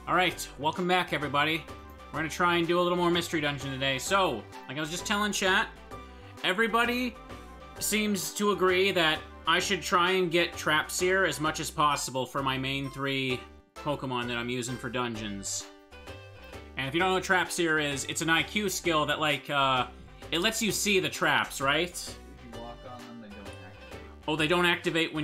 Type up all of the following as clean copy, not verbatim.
Alright, welcome back, everybody. We're gonna try and do a little more Mystery Dungeon today. So, like I was just telling chat, everybody seems to agree that I should try and get Trapseer as much as possible for my main 3 Pokemon that I'm using for dungeons. And if you don't know what Trapseer is, it's an IQ skill that, like, it lets you see the traps, right? If you walk on them, they don't activate. Oh,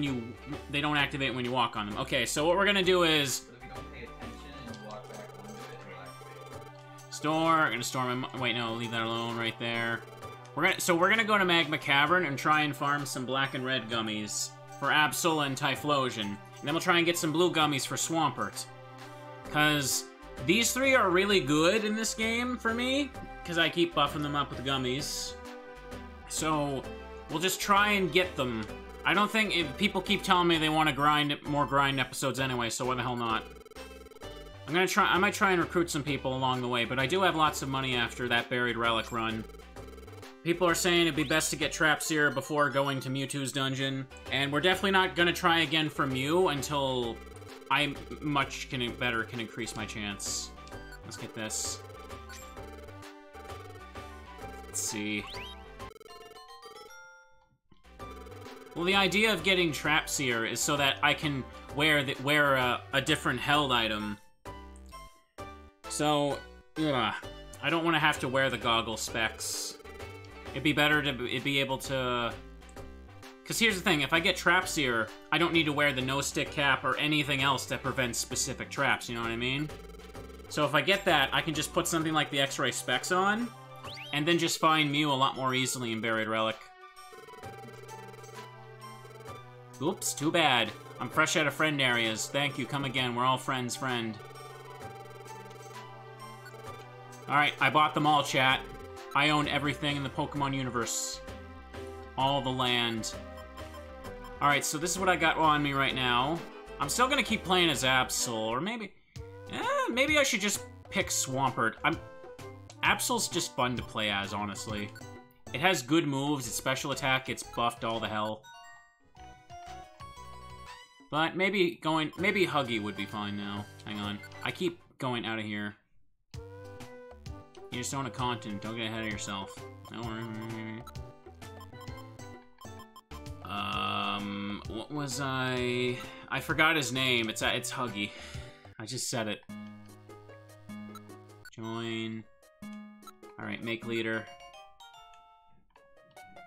they don't activate when you walk on them. Okay, so what we're gonna do is But if you don't pay attention and you walk back onto it, it'll activate. store. I'm gonna store my. Wait, no, leave that alone right there. We're gonna go to Magma Cavern and try and farm some black and red gummies for Absol and Typhlosion, and then we'll try and get some blue gummies for Swampert. Cause these 3 are really good in this game for me, because I keep buffing them up with the gummies. So we'll just try and get them. I don't think people keep telling me they want to more grind episodes anyway, so why the hell not? I might try and recruit some people along the way, but I do have lots of money after that Buried Relic run. People are saying it'd be best to get Trapseer before going to Mewtwo's dungeon, and we're definitely not gonna try again for Mew until I much better can increase my chance. Let's get this. Let's see. Well, the idea of getting Trapseer is so that I can wear a different held item. So, I don't want to have to wear the goggle specs. It'd be better to be able to... Because here's the thing, if I get Trapseer, I don't need to wear the no-stick cap or anything else that prevents specific traps, you know what I mean? So if I get that, I can just put something like the X-Ray specs on, and then just find Mew a lot more easily in Buried Relic. Oops, too bad. I'm fresh out of friend areas. Thank you, come again. We're all friends, friend. Alright, I bought them all, chat. I own everything in the Pokemon universe. All the land. Alright, so this is what I got on me right now. I'm still gonna keep playing as Absol, or maybe... maybe I should just pick Swampert. Absol's just fun to play as, honestly. It has good moves, its special attack gets buffed all the hell. But maybe Huggy would be fine now. Hang on. I keep going out of here. You just own a continent. Don't get ahead of yourself. No. What was I forgot his name. It's Huggy. I just said it. Join. Alright, make leader.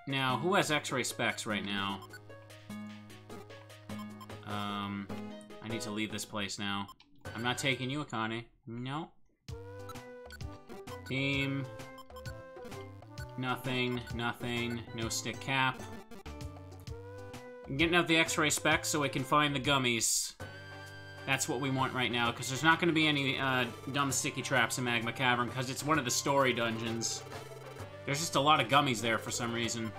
Now, who has X-Ray specs right now? I need to leave this place now. I'm not taking you, Akane. No. Team. Nothing. No stick cap. I'm getting out the X-Ray specs so we can find the gummies. That's what we want right now, because there's not going to be any dumb sticky traps in Magma Cavern, because it's one of the story dungeons. There's just a lot of gummies there for some reason.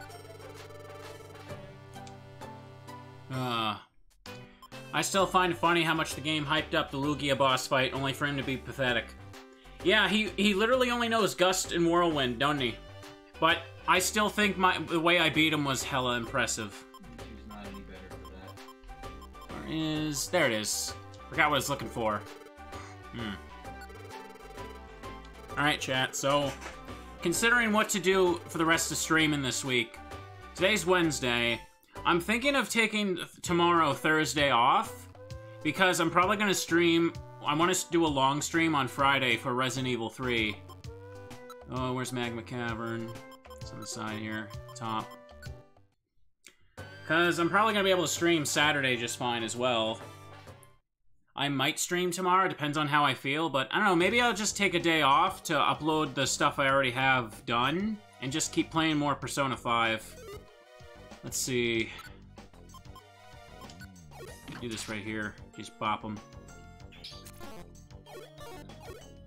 I still find it funny how much the game hyped up the Lugia boss fight, only for him to be pathetic. Yeah, he literally only knows Gust and Whirlwind, doesn't he? But I still think the way I beat him was hella impressive. She's not any better for that. There it is. Forgot what I was looking for. Alright, chat, so... Considering what to do for the rest of streaming this week, today's Wednesday, I'm thinking of taking tomorrow, Thursday, off, because I'm probably going to stream... I want to do a long stream on Friday for Resident Evil 3. Oh, where's Magma Cavern? It's on the side here, top. Because I'm probably going to be able to stream Saturday just fine as well. I might stream tomorrow, depends on how I feel, but I don't know, maybe I'll just take a day off to upload the stuff I already have done, and just keep playing more Persona 5. Let's see. Do this right here. Just bop them.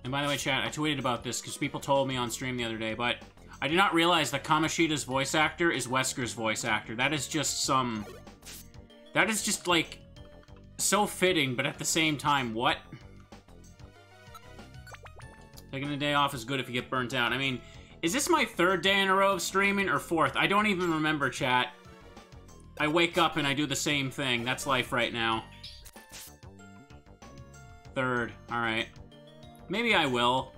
And by the way, chat, I tweeted about this because people told me on stream the other day, but I did not realize that Kamoshida's voice actor is Wesker's voice actor. That is just that is just, like, so fitting, but at the same time, what? Taking a day off is good if you get burnt out. I mean, is this my 3rd day in a row of streaming, or 4th? I don't even remember, chat. I wake up and I do the same thing. That's life right now. 3rd. Alright. Maybe I will.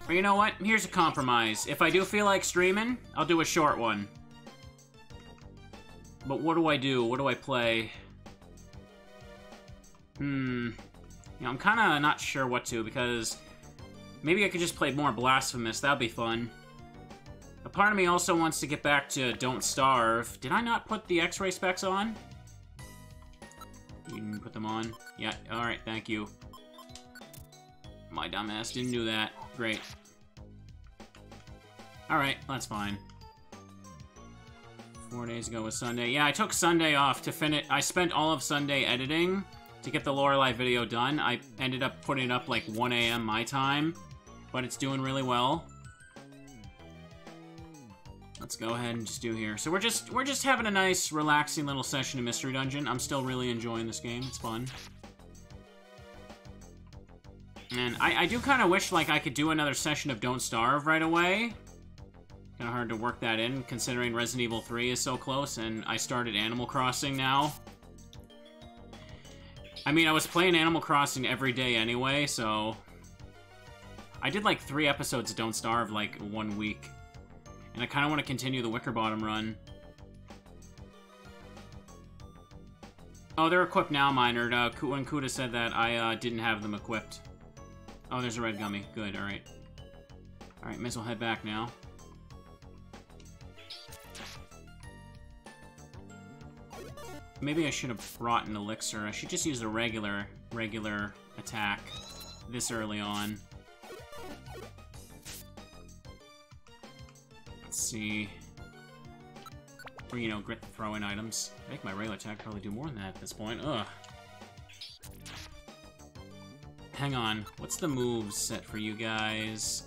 Or you know what? Here's a compromise. If I do feel like streaming, I'll do a short one. But what do I do? What do I play? You know, I'm kind of not sure what to, because maybe I could just play more Blasphemous. That'd be fun. A part of me also wants to get back to Don't Starve. Did I not put the X-ray specs on? You didn't put them on? Yeah, alright, thank you. My dumbass didn't do that. Great. Alright, that's fine. 4 days ago was Sunday. Yeah, I took Sunday off to finish. I spent all of Sunday editing to get the Lorelei video done. I ended up putting it up like 1 a.m. my time, but it's doing really well. Let's go ahead and just do here. So we're just having a nice, relaxing little session of Mystery Dungeon. I'm still really enjoying this game. It's fun. And I do kind of wish like I could do another session of Don't Starve right away. Kind of hard to work that in, considering Resident Evil 3 is so close, and I started Animal Crossing now. I mean, I was playing Animal Crossing every day anyway, so... I did like 3 episodes of Don't Starve like 1 week. And I kind of want to continue the Wicker Bottom run. Oh, they're equipped now, Minard. When Kuda said that, I didn't have them equipped. Oh, there's a red gummy. Good, alright. Alright, may as well head back now. Maybe I should have brought an elixir. I should just use a regular attack this early on. Let's see. Or, you know, grit the throw-in items. I think my regular attack probably do more than that at this point. Ugh. Hang on. What's the moves set for you guys?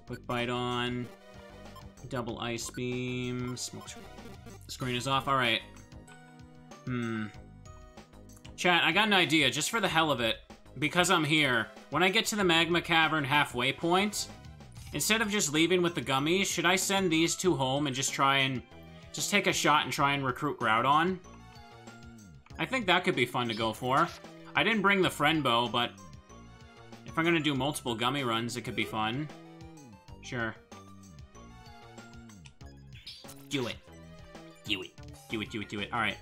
Quick bite on. Double ice beam. Smoke screen is off. Alright. Chat, I got an idea, just for the hell of it. Because I'm here, when I get to the Magma Cavern halfway point, instead of just leaving with the gummies, should I send these 2 home and just try and... just take a shot and try and recruit Groudon? I think that could be fun to go for. I didn't bring the friend bow, but... if I'm gonna do multiple gummy runs, it could be fun. Sure. Do it. Do it. Do it, do it, do it. Alright.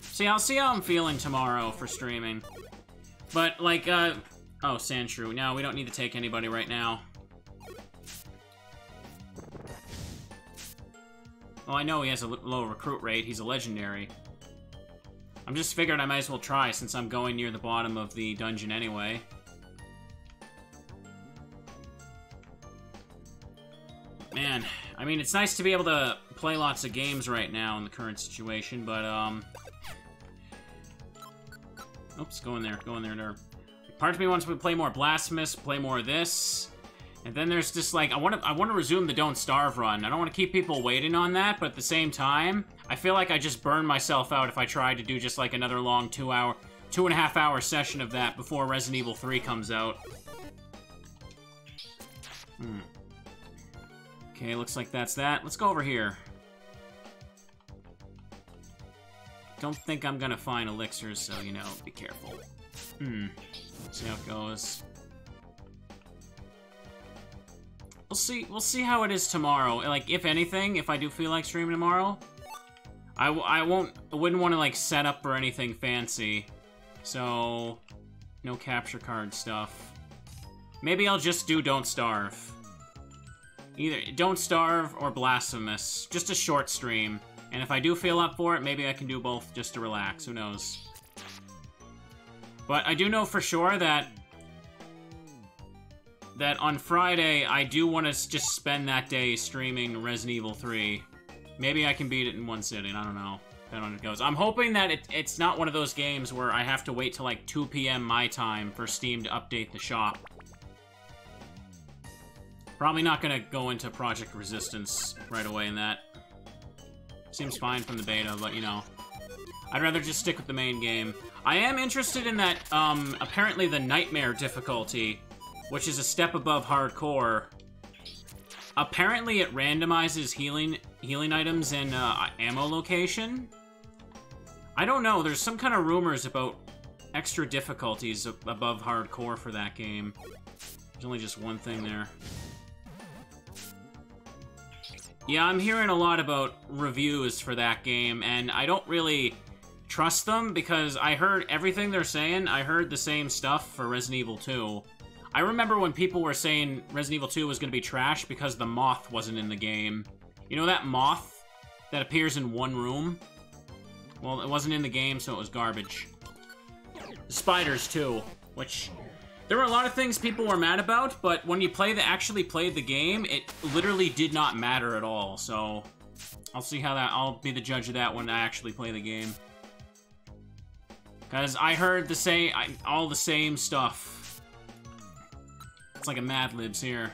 See, I'll see how I'm feeling tomorrow for streaming. But, like, oh, Sandshrew. No, we don't need to take anybody right now. Well, I know he has a low recruit rate. He's a legendary. I'm just figuring I might as well try since I'm going near the bottom of the dungeon anyway. Man, I mean, it's nice to be able to play lots of games right now in the current situation, but, oops, go in there, there. Part of me wants to play more Blasphemous, play more of this, and then there's just, like, I want to resume the Don't Starve run. I don't want to keep people waiting on that, but at the same time, I feel like I just burned myself out if I tried to do just, like, another long 2.5 hour session of that before Resident Evil 3 comes out. Okay, looks like that's that. Let's go over here. Don't think I'm gonna find elixirs, so, you know, be careful. Let's see how it goes. We'll see how it is tomorrow. Like, if anything, if I do feel like streaming tomorrow, I wouldn't want to, like, set up for anything fancy. So, no capture card stuff. Maybe I'll just do Don't Starve. Either Don't Starve or Blasphemous. Just a short stream. And if I do feel up for it, maybe I can do both just to relax. Who knows? But I do know for sure that on Friday, I do want to just spend that day streaming Resident Evil 3. Maybe I can beat it in one sitting. I don't know. Depending on how it goes. I'm hoping that it's not one of those games where I have to wait till like 2 p.m. my time for Steam to update the shop. Probably not gonna go into Project Resistance right away in that. Seems fine from the beta, but you know. I'd rather just stick with the main game. I am interested in that, apparently the Nightmare difficulty, which is a step above hardcore. Apparently it randomizes healing items in ammo location. I don't know, there's some kind of rumors about extra difficulties above hardcore for that game. There's only just one thing there. Yeah, I'm hearing a lot about reviews for that game, and I don't really trust them because I heard everything they're saying. I heard the same stuff for Resident Evil 2. I remember when people were saying Resident Evil 2 was going to be trash because the moth wasn't in the game. You know that moth that appears in one room? Well, it wasn't in the game, so it was garbage. The spiders, too, which... There were a lot of things people were mad about, but when you actually played the game, it literally did not matter at all, so... I'll see how that... I'll be the judge of that when I actually play the game. Because I heard all the same stuff. It's like a Mad Libs here.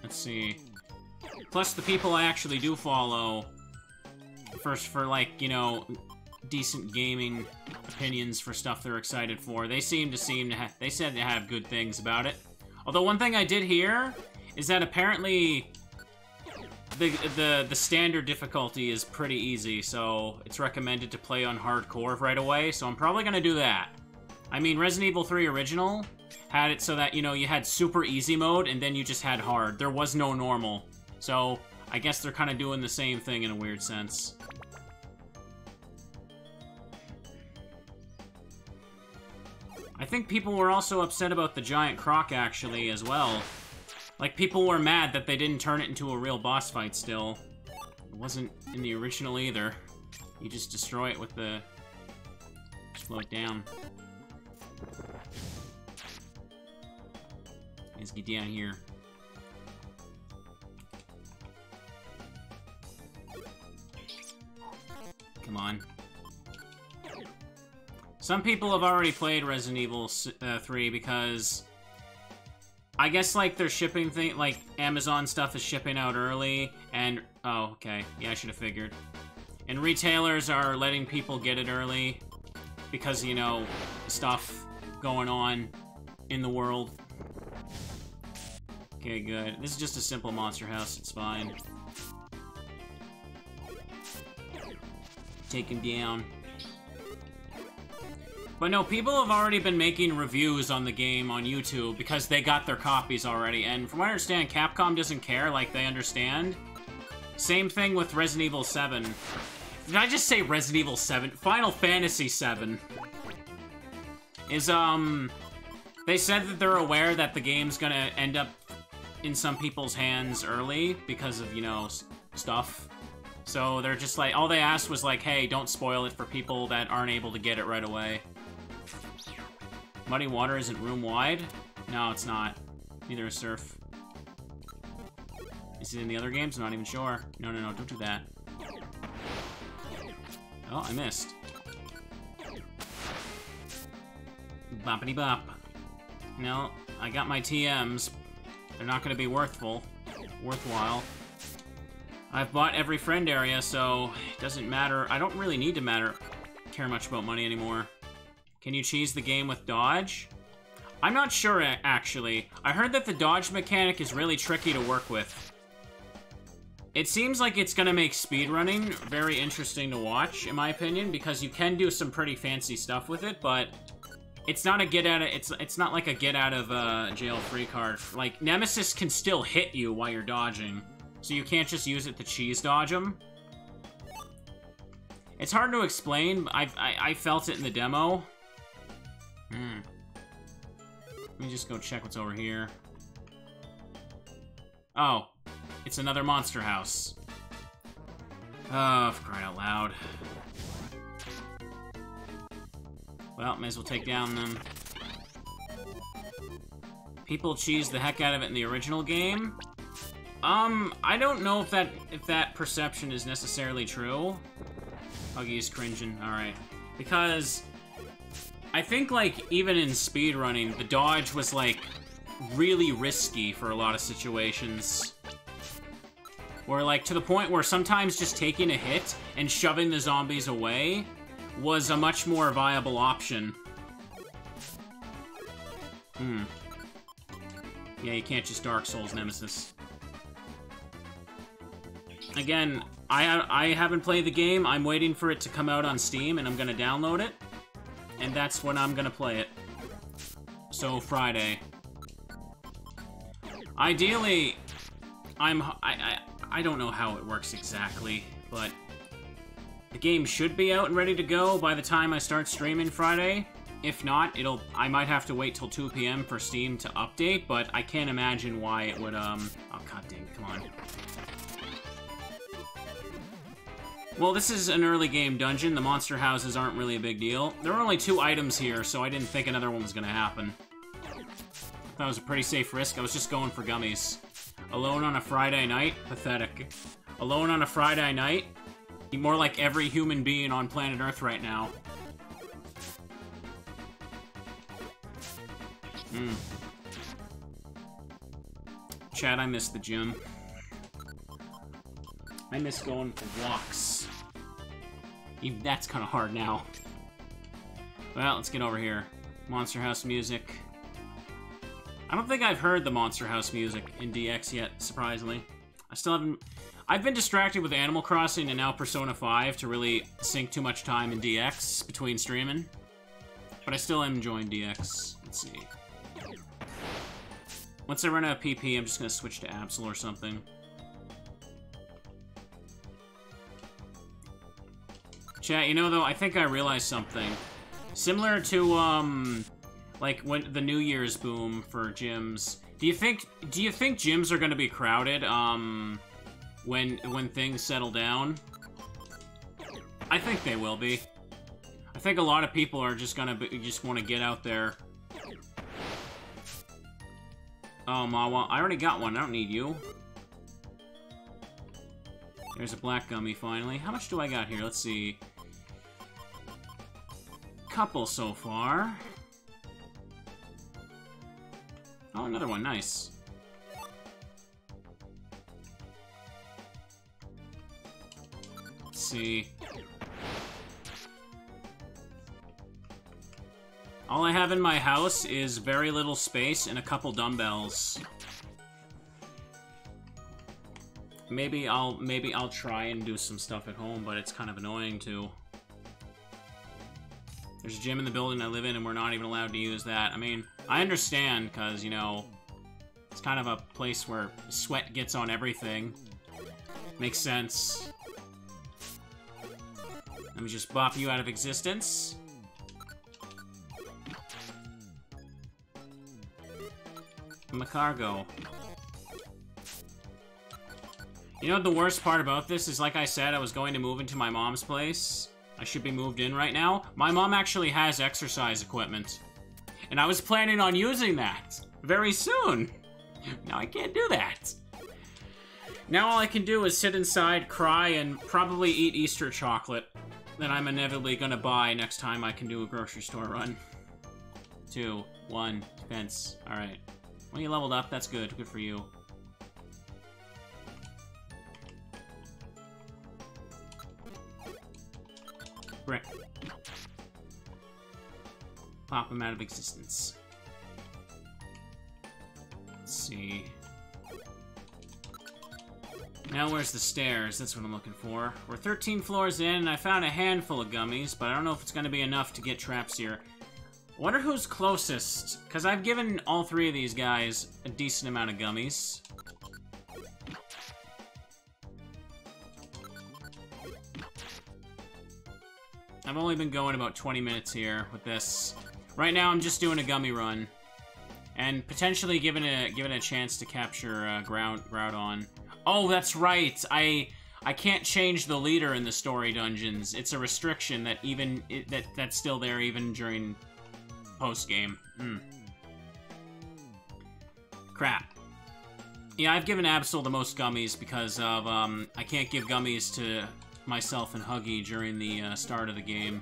Let's see. Plus, the people I actually do follow, for like, you know, decent gaming opinions for stuff they're excited for, they said to have good things about it. Although one thing I did hear is that apparently the standard difficulty is pretty easy, so it's recommended to play on hardcore right away, so I'm probably gonna do that. I mean, Resident Evil 3 Original had it so that, you know, you had super easy mode, and then you just had hard. There was no normal. So, I guess they're kind of doing the same thing in a weird sense. I think people were also upset about the giant croc, actually, as well. Like, people were mad that they didn't turn it into a real boss fight still. It wasn't in the original either. You just destroy it with the... slow it down. Let's get down here. Come on. Some people have already played Resident Evil 3 because... I guess, like, their shipping thing, like, Amazon stuff is shipping out early, and... Oh, okay. Yeah, I should have figured. And retailers are letting people get it early because, you know, stuff going on in the world. Okay, good. This is just a simple monster house. It's fine. Take him down. But no, people have already been making reviews on the game on YouTube because they got their copies already. And from what I understand, Capcom doesn't care, like, they understand. Same thing with Resident Evil 7. Did I just say Resident Evil 7? Final Fantasy 7. Is, they said that they're aware that the game's gonna end up in some people's hands early because of, you know, stuff. So they're just like, all they asked was like, hey, don't spoil it for people that aren't able to get it right away. Muddy Water isn't room-wide? No, it's not. Neither is Surf. Is it in the other games? I'm not even sure. No, no, no, don't do that. Oh, I missed. Boppity bop. No, I got my TMs. They're not gonna be worthwhile. I've bought every friend area, so it doesn't matter. I don't really need to care much about money anymore. Can you cheese the game with dodge? I'm not sure, actually. I heard that the dodge mechanic is really tricky to work with. It seems like it's gonna make speedrunning very interesting to watch, in my opinion, because you can do some pretty fancy stuff with it, but it's not a it's not like a get out of jail free card. Like, Nemesis can still hit you while you're dodging, so you can't just use it to cheese dodge them. It's hard to explain, but I felt it in the demo. Let me just go check what's over here. Oh, it's another monster house. Oh, for crying out loud. Well, may as well take down them. People cheese the heck out of it in the original game. I don't know if that perception is necessarily true. Huggy's cringing, alright. Because I think, like, even in speedrunning, the dodge was, like, really risky for a lot of situations. Where, like, to the point where sometimes just taking a hit and shoving the zombies away was a much more viable option. Yeah, you can't just Dark Souls Nemesis. Again, I haven't played the game. I'm waiting for it to come out on Steam, and I'm gonna download it. And that's when I'm gonna play it. So, Friday. Ideally, I don't know how it works exactly, but the game should be out and ready to go by the time I start streaming Friday. If not, I might have to wait till 2 PM for Steam to update, but I can't imagine why it would, oh, god dang, come on. Well, this is an early game dungeon. The monster houses aren't really a big deal. There are only 2 items here, so I didn't think another one was gonna happen. That was a pretty safe risk. I was just going for gummies. Alone on a Friday night? Pathetic. Alone on a Friday night? You're more like every human being on planet Earth right now. Chad, I miss the gym. I miss going for walks. Even that's kind of hard now. Well, let's get over here. Monster House music. I don't think I've heard the Monster House music in DX yet, surprisingly. I still haven't... I've been distracted with Animal Crossing and now Persona 5 to really sink too much time in DX between streaming. But I still am enjoying DX. Let's see. Once I run out of PP, I'm just gonna switch to Absol or something. Chat, you know, though, I think I realized something. Similar to, like, when the New Year's boom for gyms. Do you think gyms are gonna be crowded, when things settle down? I think they will be. I think a lot of people are just gonna just want to get out there. Oh, Mawa, I already got one. I don't need you. There's a black gummy, finally. How much do I got here? Let's see. Couple so far. Oh, another one. Nice. Let's see. All I have in my house is very little space and a couple dumbbells. Maybe I'll try and do some stuff at home, but it's kind of annoying too. There's a gym in the building I live in and we're not even allowed to use that. I mean, I understand, because, you know, it's kind of a place where sweat gets on everything. Makes sense. Let me just bop you out of existence. Macargo. You know what the worst part about this is, like I said, I was going to move into my mom's place. I should be moved in right now. My mom actually has exercise equipment. And I was planning on using that very soon. Now I can't do that. Now all I can do is sit inside, cry, and probably eat Easter chocolate that I'm inevitably gonna buy next time I can do a grocery store run. 2, 1, defense. Alright. Well, you leveled up. That's good. Good for you. Brick. Pop him out of existence. Let's see. Now where's the stairs? That's what I'm looking for. We're 13 floors in, and I found a handful of gummies, but I don't know if it's going to be enough to get traps here. I wonder who's closest, because I've given all 3 of these guys a decent amount of gummies. I've only been going about 20 minutes here with this. Right now, I'm just doing a gummy run. And potentially giving it a chance to capture Groudon. Oh, that's right! I can't change the leader in the story dungeons. It's a restriction that that's still there even during post-game. Crap. Yeah, I've given Absol the most gummies because of, I can't give gummies to myself and Huggy during the start of the game.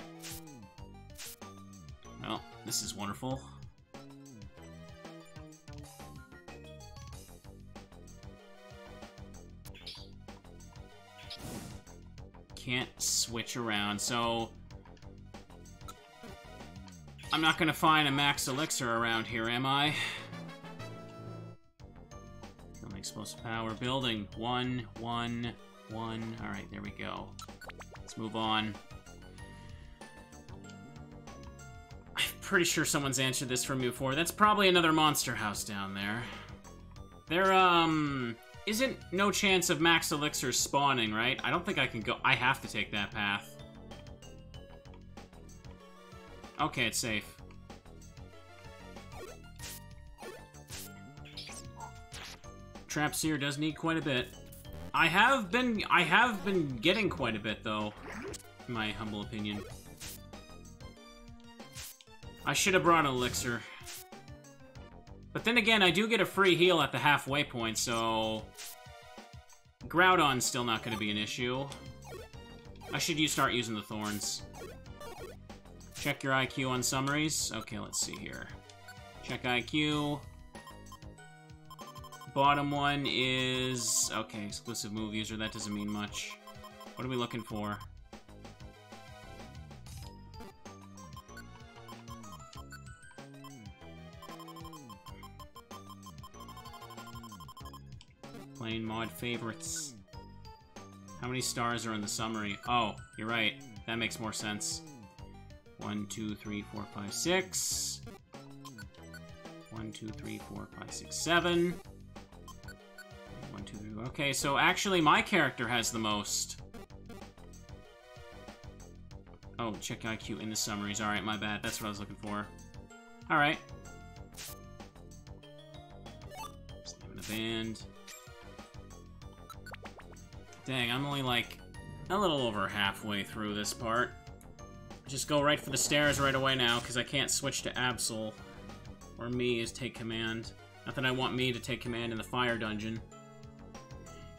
Well, this is wonderful. Can't switch around, so I'm not gonna find a max elixir around here, am I? Building explosive power. Building 1, 1, 1. Alright, there we go. Let's move on. I'm pretty sure someone's answered this from before. That's probably another monster house down there. There, isn't no chance of max elixirs spawning, right? I don't think I can go. I have to take that path. Okay, it's safe. Trapseer does need quite a bit. I have been getting quite a bit, though, in my humble opinion. I should have brought an elixir. But then again, I do get a free heal at the halfway point, so... Groudon's still not going to be an issue. I should start using the thorns. Check your IQ on summaries. Okay, let's see here. Check IQ. Bottom one is... Okay, exclusive move user. That doesn't mean much. What are we looking for? Playing mod favorites. How many stars are in the summary? Oh, you're right. That makes more sense. 1, 2, 3, 4, 5, 6. 1, 2, 3, 4, 5, 6, 7. 1, 2, 3. Okay, so actually my character has the most. Oh, check IQ in the summaries. Alright, my bad. That's what I was looking for. Alright. Slamming the band. Dang, I'm only like a little over halfway through this part. Just go right for the stairs right away now, because I can't switch to Absol. Or me as take command. Not that I want me to take command in the fire dungeon.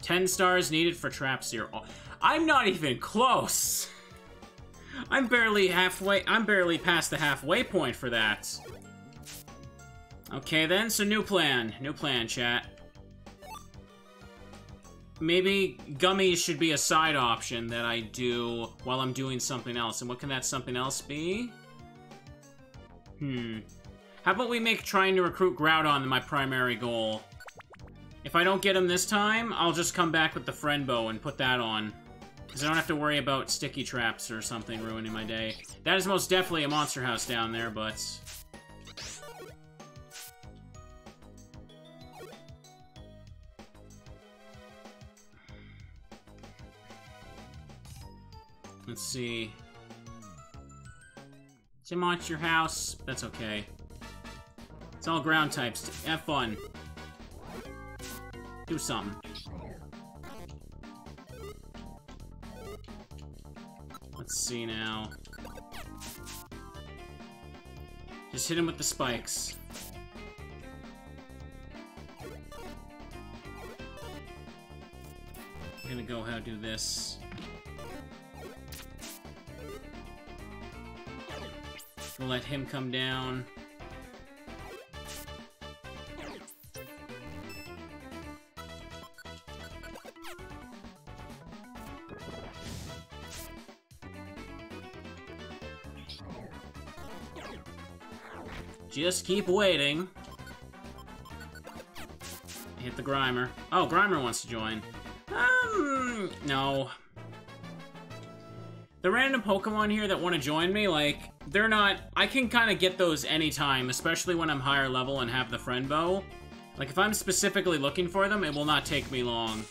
10 stars needed for Trapseer. Oh, I'm not even close! I'm barely past the halfway point for that. Okay then, so new plan. New plan, chat. Maybe gummies should be a side option that I do while I'm doing something else. And what can that something else be? How about we make trying to recruit Groudon my primary goal? If I don't get him this time, I'll just come back with the friend bow and put that on. Because I don't have to worry about sticky traps or something ruining my day. That is most definitely a monster house down there, but... Let's see. It's a monster house. That's okay. It's all ground types. Have fun. Do something. Let's see now. Just hit him with the spikes. I'm gonna go how to do this. We'll let him come down. Just keep waiting. Hit the Grimer. Oh, Grimer wants to join. No. The random Pokemon here that want to join me, like, they're not... I can kind of get those anytime, especially when I'm higher level and have the friend bow. Like, if I'm specifically looking for them, it will not take me long.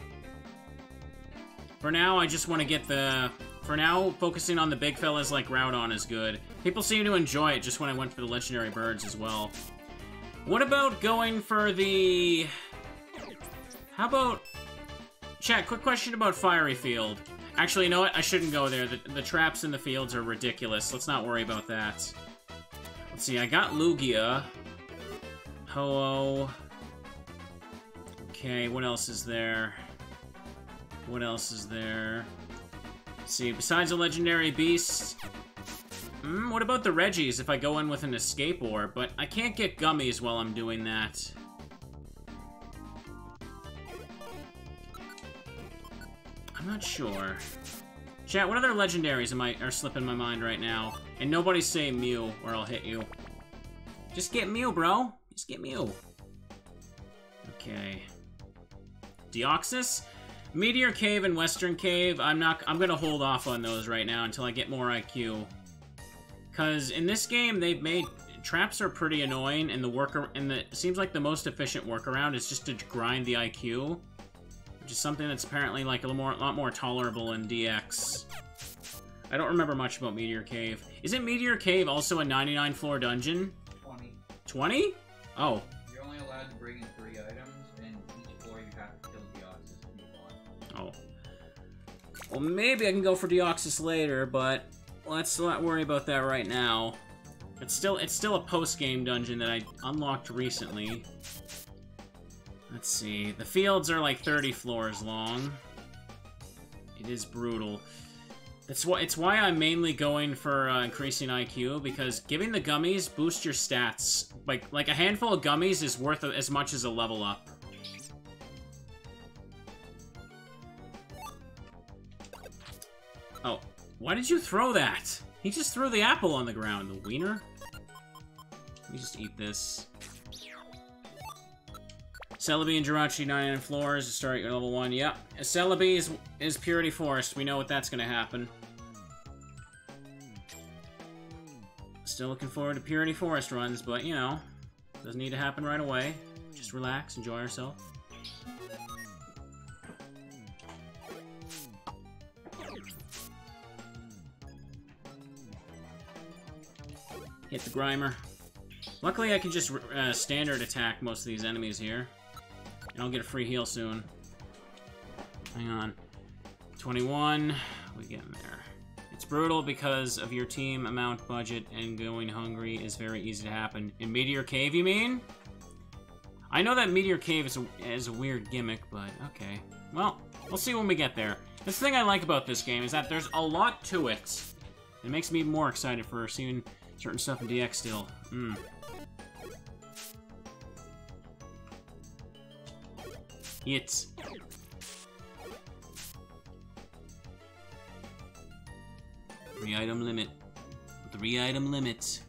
For now, I just want to get the... For now, focusing on the big fellas like Groudon is good. People seem to enjoy it just when I went for the legendary birds as well. What about going for the... How about... Chat, quick question about Fiery Field. Actually, you know what? I shouldn't go there. The traps in the fields are ridiculous. Let's not worry about that. Let's see, I got Lugia. Ho-Oh. Okay, what else is there? What else is there? Let's see, besides a legendary beast... what about the Reggies if I go in with an escape orb? But I can't get gummies while I'm doing that. I'm not sure. Chat, what other legendaries are slipping my mind right now? And nobody's saying Mew, or I'll hit you. Just get Mew, bro. Just get Mew. Okay. Deoxys? Meteor Cave and Western Cave, I'm gonna hold off on those right now until I get more IQ. Cause in this game, they've made... Traps are pretty annoying, and it seems like the most efficient workaround is just to grind the IQ. Which is something that's apparently like a lot more tolerable in DX. I don't remember much about Meteor Cave. Isn't Meteor Cave also a 99-floor dungeon? 20. 20? Oh. You're only allowed to bring in 3 items, and each floor you have to kill Deoxys if you want. Oh. Well, maybe I can go for Deoxys later, but let's not worry about that right now. It's still a post-game dungeon that I unlocked recently. Let's see. The fields are like 30 floors long. It is brutal. It's why I'm mainly going for increasing IQ, because giving the gummies boosts your stats. Like a handful of gummies is worth as much as a level up. Oh, why did you throw that? He just threw the apple on the ground, the wiener. Let me just eat this. Celebi and Jirachi, 99 floors, starting at level 1. Yep. Celebi is Purity Forest. We know what that's gonna happen. Still looking forward to Purity Forest runs, but, you know, doesn't need to happen right away. Just relax, enjoy ourselves. Hit the Grimer. Luckily, I can just standard attack most of these enemies here. And I'll get a free heal soon. Hang on. 21. We getting there. It's brutal because of your team amount, budget, and going hungry is very easy to happen. In Meteor Cave, you mean? I know that Meteor Cave is a weird gimmick, but okay. Well, we'll see when we get there. The thing I like about this game is that there's a lot to it. It makes me more excited for seeing certain stuff in DX still. Hit. 3-item limit. 3-item limit.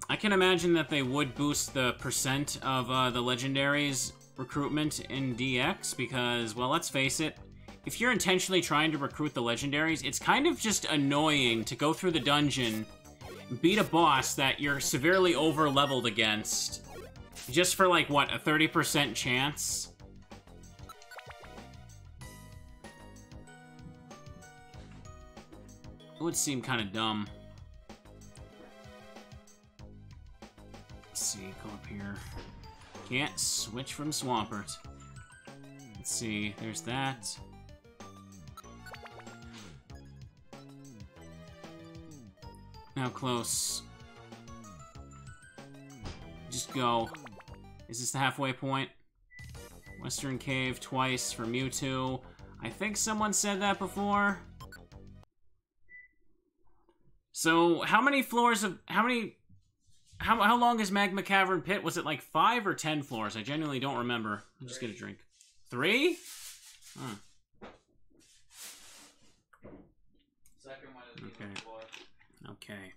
I can imagine that they would boost the percent of the legendaries recruitment in DX because, well, let's face it, if you're intentionally trying to recruit the legendaries, it's kind of just annoying to go through the dungeon, beat a boss that you're severely over-leveled against, just for, like, what, a 30% chance? It would seem kind of dumb. Let's see, go up here. Can't switch from Swampert. Let's see, there's that. How close? Just go. Is this the halfway point? Western Cave twice for Mewtwo. I think someone said that before. So, how many floors of... How long is Magma Cavern Pit? Was it like 5 or 10 floors? I genuinely don't remember. I'll just get a drink. 3? Huh. Second one is Okay. floor. Okay.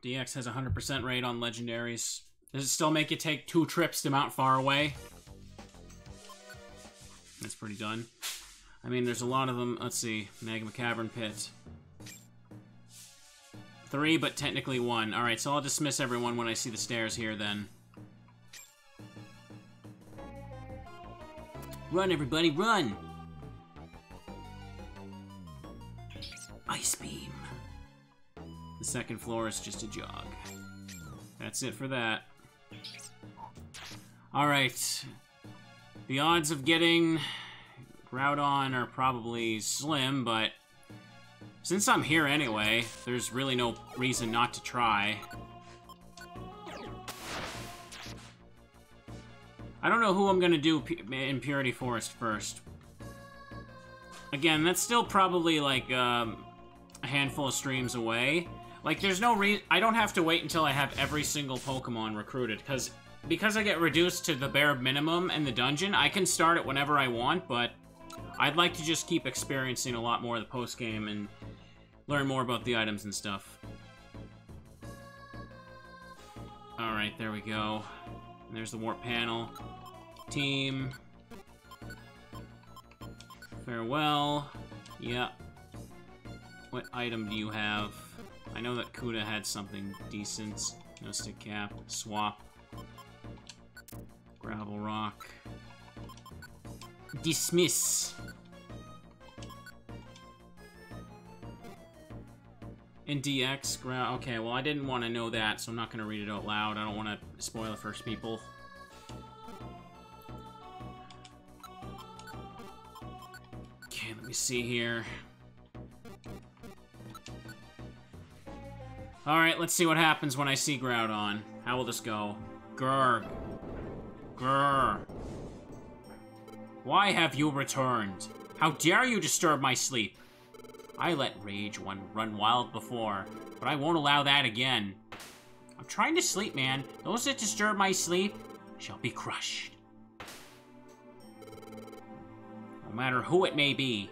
DX has a 100% rate on legendaries. Does it still make you take 2 trips to Mount Far Away? That's pretty done. I mean, there's a lot of them. Let's see. Magma Cavern Pit. 3, but technically 1. Alright, so I'll dismiss everyone when I see the stairs here, then. Run, everybody, run! Ice Beam. The second floor is just a jog. That's it for that. Alright. The odds of getting Groudon are probably slim, but since I'm here anyway, there's really no reason not to try. I don't know who I'm gonna do in Purity Forest first. Again, that's still probably like a handful of streams away. Like, there's no reason... I don't have to wait until I have every single Pokemon recruited, because I get reduced to the bare minimum in the dungeon, I can start it whenever I want, but I'd like to just keep experiencing a lot more of the post-game and learn more about the items and stuff. Alright, there we go. There's the warp panel. Team. Farewell. Yeah. What item do you have? I know that Kuda had something decent. No stick cap. Swap. Gravel rock. Dismiss. And DX. Okay, well, I didn't want to know that, so I'm not going to read it out loud. I don't want to spoil it for people. Okay, let me see here. Alright, let's see what happens when I see Groudon. How will this go? Grr. Grr. Why have you returned? How dare you disturb my sleep? I let Rage One run wild before, but I won't allow that again. I'm trying to sleep, man. Those that disturb my sleep shall be crushed. No matter who it may be.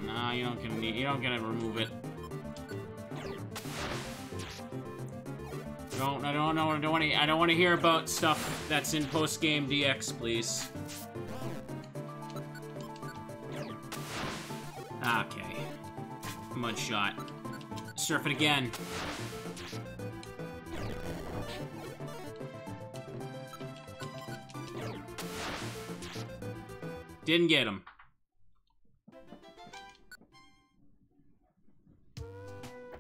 No, you don't get to remove it. I don't want to hear about stuff that's in post-game DX, please. Okay. Mudshot. Surf it again. Didn't get him.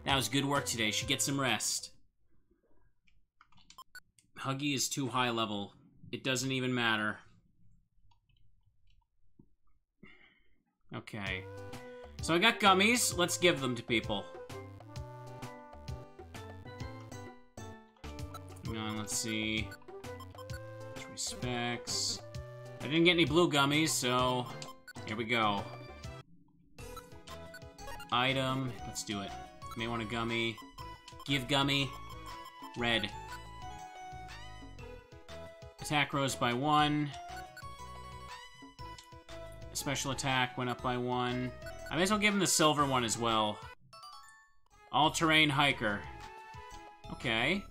That was good work today. Should get some rest. Huggy is too high level. It doesn't even matter. Okay. So I got gummies. Let's give them to people. Hang on, let's see. Respects. I didn't get any blue gummies, so here we go. Item. Let's do it. May want a gummy. Give gummy. Red. Attack rose by 1. Special attack went up by 1. I may as well give him the silver one as well. All-terrain hiker. Okay.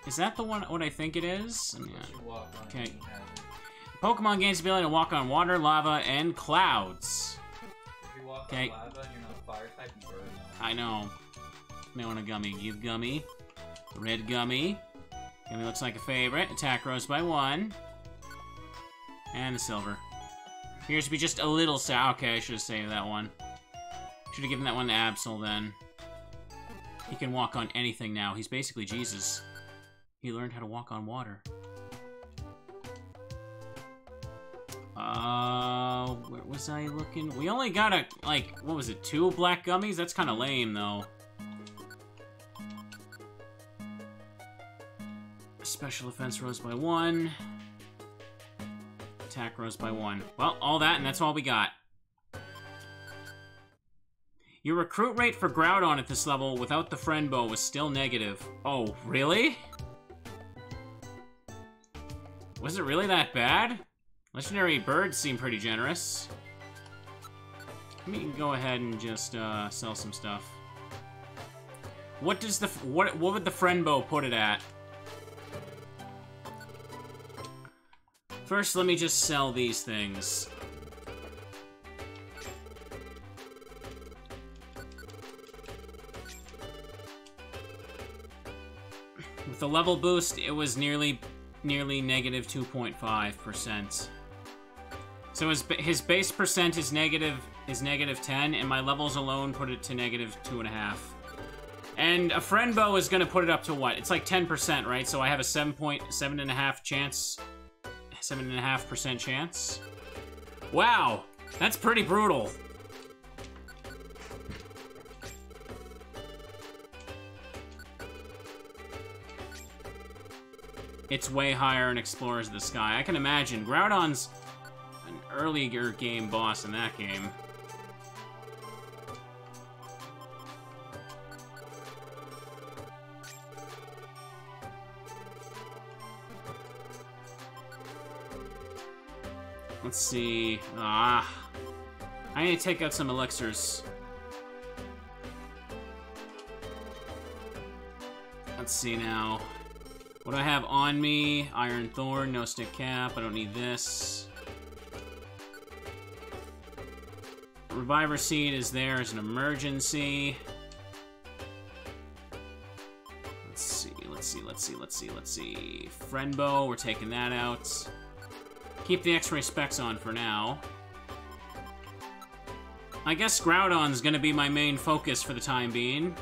Is that the one, what I think it is? Okay. Pokemon gains the ability to walk on water, lava, and clouds. If you walk on lava and you're not fire type, you burn. I know. May want a gummy. Give gummy. Red gummy. Gummy looks like a favorite. Attack rose by 1. And the silver. Appears to be just a little sour. Okay, I should have saved that one. Should have given that one to Absol then. He can walk on anything now. He's basically Jesus. He learned how to walk on water. Where was I looking? We only got a, like, what was it, 2 black gummies? That's kind of lame, though. Special defense rose by 1. Attack rose by 1. Well, all that, and that's all we got. Your recruit rate for Groudon at this level without the friend bow was still negative. Oh, really? Was it really that bad? Legendary birds seem pretty generous. Let me go ahead and just sell some stuff. What does the what would the friend bow put it at? First, let me just sell these things. With the level boost, it was nearly negative 2.5%. So his base percent is negative 10, and my levels alone put it to negative 2.5. And a friend bow is gonna put it up to what? It's like 10%, right? So I have a 7.5 chance. 7.5% chance. Wow, that's pretty brutal. It's way higher in Explorers of the Sky. I can imagine. Groudon's an earlier game boss in that game. Let's see. I need to take out some elixirs. Let's see now. What do I have on me? Iron Thorn, no stick cap. I don't need this. Reviver Seed is there as an emergency. Let's see. Friend Bow, we're taking that out. Keep the X-ray specs on for now. I guess Groudon's gonna be my main focus for the time being.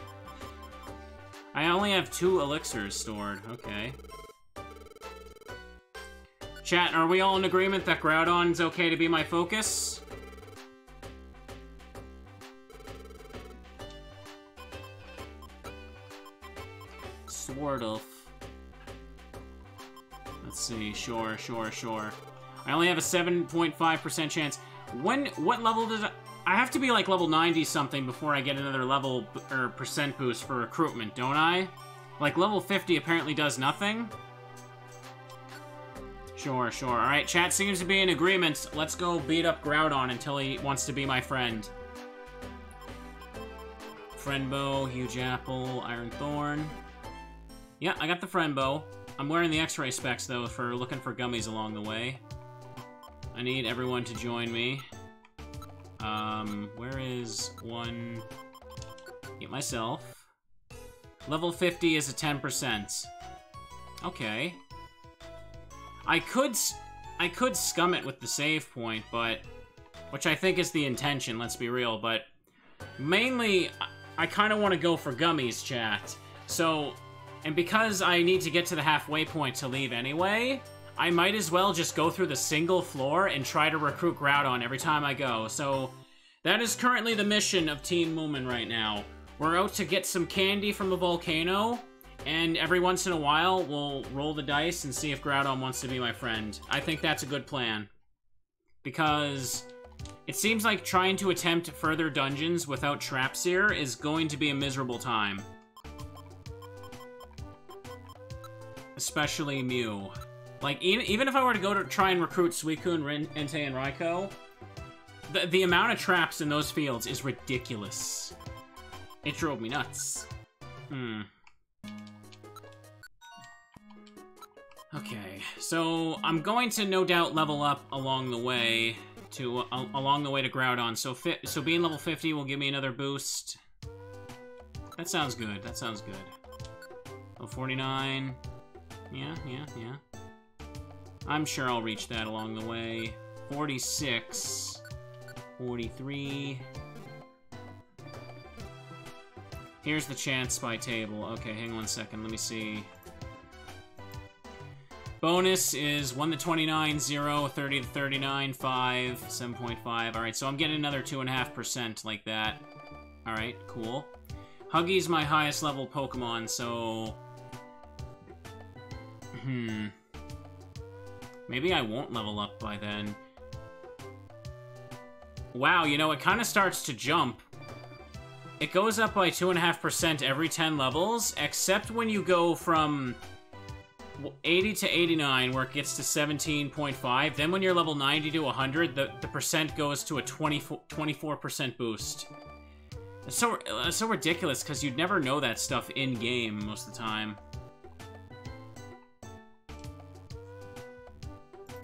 I only have 2 elixirs stored. Okay. Chat, are we all in agreement that Groudon's okay to be my focus? Sort of. Let's see. Sure. I only have a 7.5% chance. What level does I have to be like level 90 something before I get another level or percent boost for recruitment, don't I? Like level 50 apparently does nothing. Sure. Alright, chat seems to be in agreement. Let's go beat up Groudon until he wants to be my friend. Friend Bow, Huge Apple, Iron Thorn. Yeah, I got the Friend Bow. I'm wearing the X-ray specs, though, for looking for gummies along the way. I need everyone to join me. Where is one? Get myself. Level 50 is a 10%. Okay. I could scum it with the save point, but... Which I think is the intention, let's be real, but... Mainly, I kind of want to go for gummies, chat. So... And because I need to get to the halfway point to leave anyway, I might as well just go through the single floor and try to recruit Groudon every time I go. So, that is currently the mission of Team Moomin right now. We're out to get some candy from the volcano, and every once in a while, we'll roll the dice and see if Groudon wants to be my friend. I think that's a good plan. Because it seems like trying to attempt further dungeons without Trapseer is going to be a miserable time. Especially Mew. Like, even if I were to go to try and recruit Suicune, Entei, and Raikou, the amount of traps in those fields is ridiculous. It drove me nuts. Okay, so I'm going to no doubt level up along the way to Groudon. So being level 50 will give me another boost. That sounds good. Level 49. Yeah. I'm sure I'll reach that along the way. 46. 43. Here's the chance by table. Okay, hang on 1 second. Let me see. Bonus is 1 to 29, 0, 30 to 39, 5, 7.5. Alright, so I'm getting another 2.5% like that. Alright, cool. Huggy's my highest level Pokemon, so... Maybe I won't level up by then. Wow, you know, it kind of starts to jump. It goes up by 2.5% every 10 levels, except when you go from 80 to 89, where it gets to 17.5. Then when you're level 90 to 100, the percent goes to a 24% boost. It's so ridiculous, because you'd never know that stuff in-game most of the time.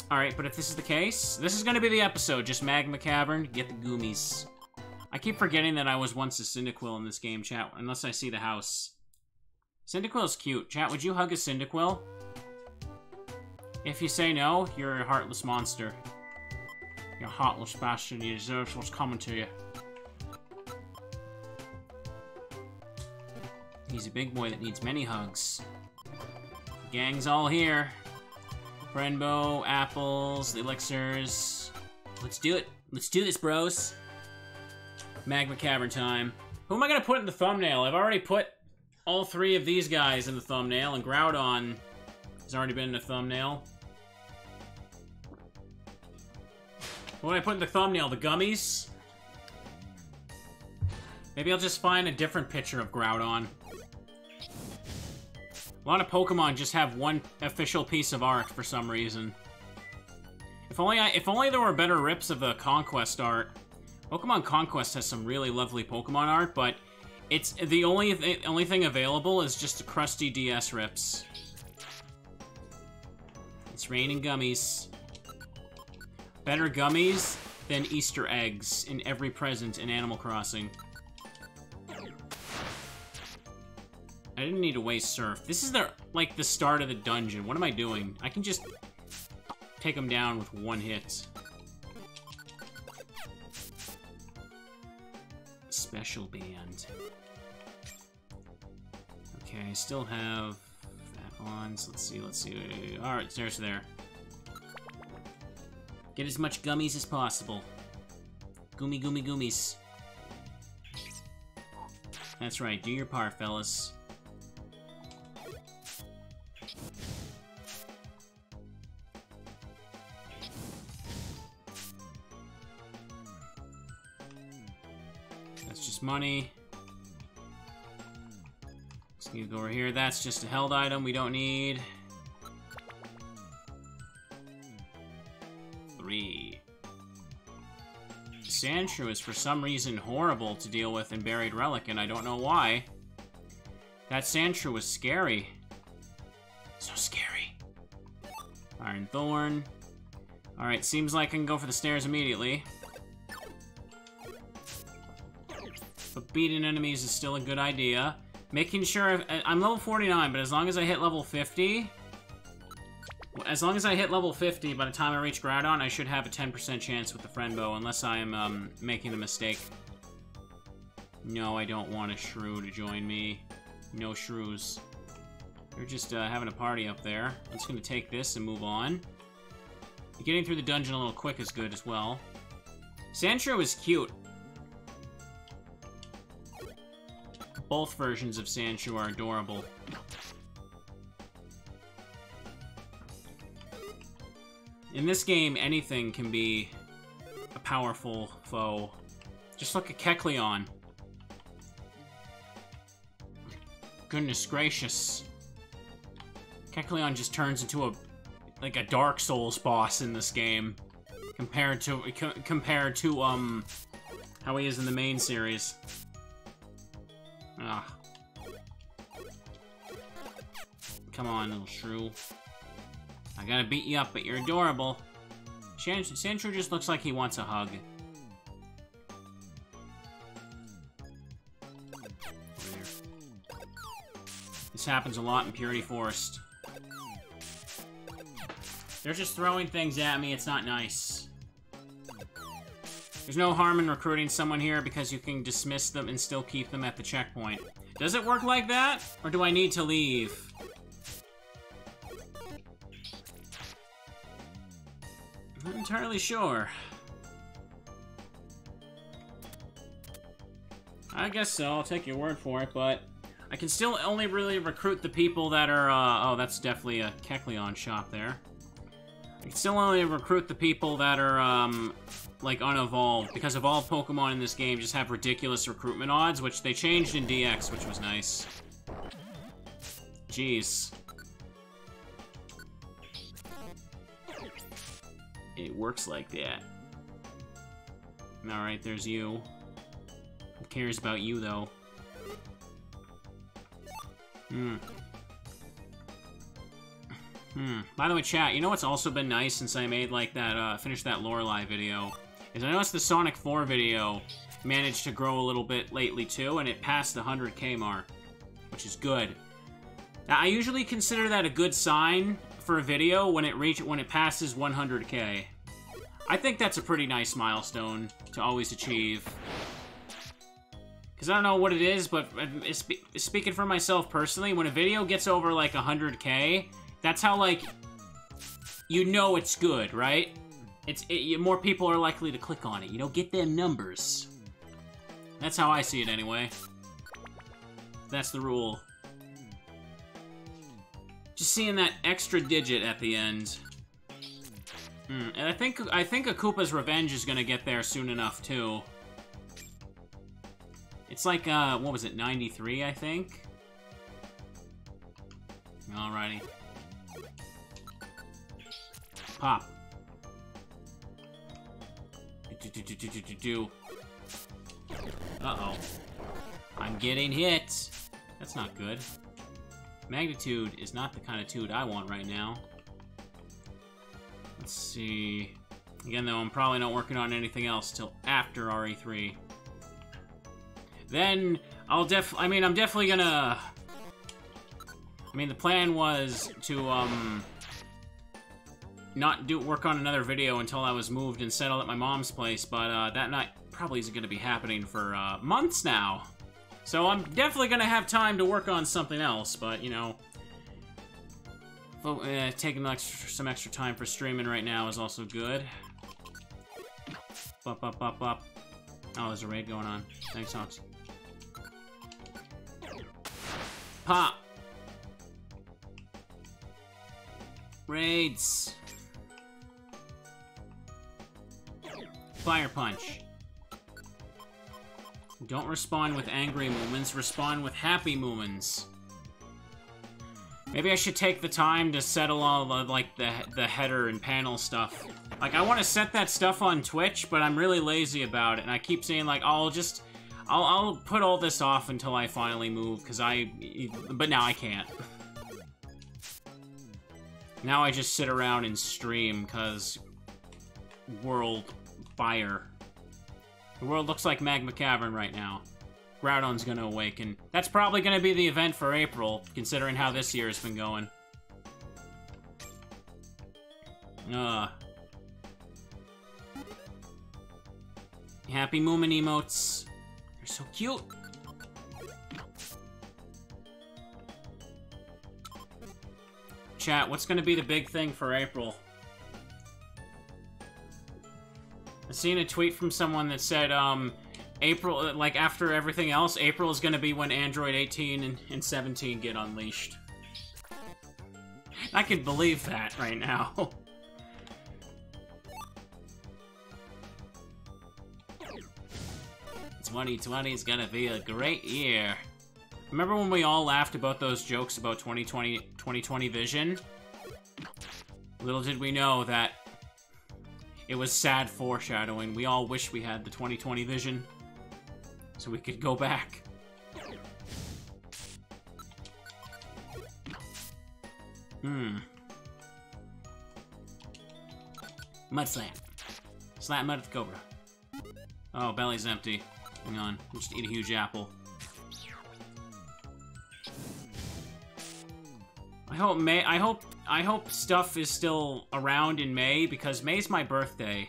Alright, but if this is the case, this is gonna be the episode. Just Magma Cavern, get the Goomies. I keep forgetting that I was once a Cyndaquil in this game, chat, unless I see the house. Cyndaquil's cute. Chat, would you hug a Cyndaquil? If you say no, you're a heartless monster. You're a heartless bastard. You deserve what's coming to you. He's a big boy that needs many hugs. The gang's all here. Friend Bow, apples, the elixirs. Let's do it. Let's do this, bros. Magma Cavern time. Who am I gonna put in the thumbnail? I've already put all 3 of these guys in the thumbnail, and Groudon has already been in the thumbnail. What do I put in the thumbnail? The gummies? Maybe I'll just find a different picture of Groudon. A lot of Pokemon just have one official piece of art for some reason. If only there were better rips of the Conquest art. Pokemon Conquest has some really lovely Pokemon art, but It's the only thing available is just the crusty DS rips. It's raining gummies. Better gummies than Easter eggs in every present in Animal Crossing. I didn't need to waste surf. This is like the start of the dungeon. What am I doing? I can just take them down with one hit. Special band. Okay, I still have that on. So let's see. Alright, there's there. Get as much gummies as possible. Gummies. That's right, do your part, fellas. That's just money. Just need to go over here. That's just a held item we don't need. 3. Sandshrew is for some reason horrible to deal with in Buried Relic, and I don't know why. That Sandshrew was scary. So scary. Iron Thorn. Alright, seems like I can go for the stairs immediately. But beating enemies is still a good idea. Making sure I'm level 49, but as long as I hit level 50... As long as I hit level 50, by the time I reach Groudon, I should have a 10% chance with the Friend Bow, unless I am making a mistake. No, I don't want a shrew to join me. No shrews. They're just having a party up there. I'm just going to take this and move on. Getting through the dungeon a little quick is good as well. Sandshrew is cute. Both versions of Sandshrew are adorable. In this game, anything can be a powerful foe. Just look at Kecleon. Goodness gracious. Kecleon just turns into like a Dark Souls boss in this game. Compared to how he is in the main series. Ah. Come on, little shrew. I gotta beat you up, but you're adorable. Sandshrew just looks like he wants a hug. This happens a lot in Purity Forest. They're just throwing things at me, it's not nice. There's no harm in recruiting someone here because you can dismiss them and still keep them at the checkpoint. Does it work like that? Or do I need to leave? I'm not entirely sure. I guess so, I'll take your word for it, but I can still only really recruit the people that are, oh, that's definitely a Kecleon shop there. I can still only recruit the people that are, like, unevolved, because evolved Pokemon in this game just have ridiculous recruitment odds, which they changed in DX, which was nice. Jeez. It works like that. Alright, there's you. Who cares about you, though? By the way, chat, you know what's also been nice since I made, like, that, finished that Lorelei video? Is I noticed the Sonic 4 video managed to grow a little bit lately, too, and it passed the 100K mark, which is good. Now, I usually consider that a good sign for a video when it passes 100K. I think that's a pretty nice milestone to always achieve. Because I don't know what it is, but speaking for myself personally, when a video gets over, like, 100K, that's how, like, you know it's good, right? More people are likely to click on it, you know? Get them numbers. That's how I see it, anyway. That's the rule. Just seeing that extra digit at the end. And I think a Koopa's Revenge is gonna get there soon enough, too. It's like, what was it, 93, I think? Alrighty. Pop. Uh-oh. I'm getting hit. That's not good. Magnitude is not the kind of tude I want right now. Let's see. Again, though, I'm probably not working on anything else till after RE3. Then, I'm definitely gonna... I mean, the plan was to, not work on another video until I was moved and settled at my mom's place, but, that night probably isn't gonna be happening for, months now. So I'm definitely gonna have time to work on something else, but, you know... taking some extra time for streaming right now is also good. Up, up, up, up. Oh, there's a raid going on. Thanks, Hops. Pop! Raids! Fire Punch. Don't respond with angry movements, respond with happy movements. Maybe I should take the time to settle all the, like, the header and panel stuff. Like, I want to set that stuff on Twitch, but I'm really lazy about it, and I keep saying, like, I'll put all this off until I finally move, but now I can't. Now I just sit around and stream, because world fire. The world looks like Magma Cavern right now. Groudon's gonna awaken. That's probably gonna be the event for April, considering how this year has been going. Happy Moomin emotes. They're so cute. Chat, what's gonna be the big thing for April? I seen a tweet from someone that said, April, like, after everything else, April is gonna be when Android 18 and 17 get unleashed. I can believe that right now. 2020 is gonna be a great year. Remember when we all laughed about those jokes about 2020 vision? Little did we know that it was sad foreshadowing. We all wish we had the 2020 vision, so we could go back. Mud Slap. Slap mud at the Cobra. Oh, belly's empty. Hang on, we'll just eat a huge apple. I hope stuff is still around in May, because May's my birthday.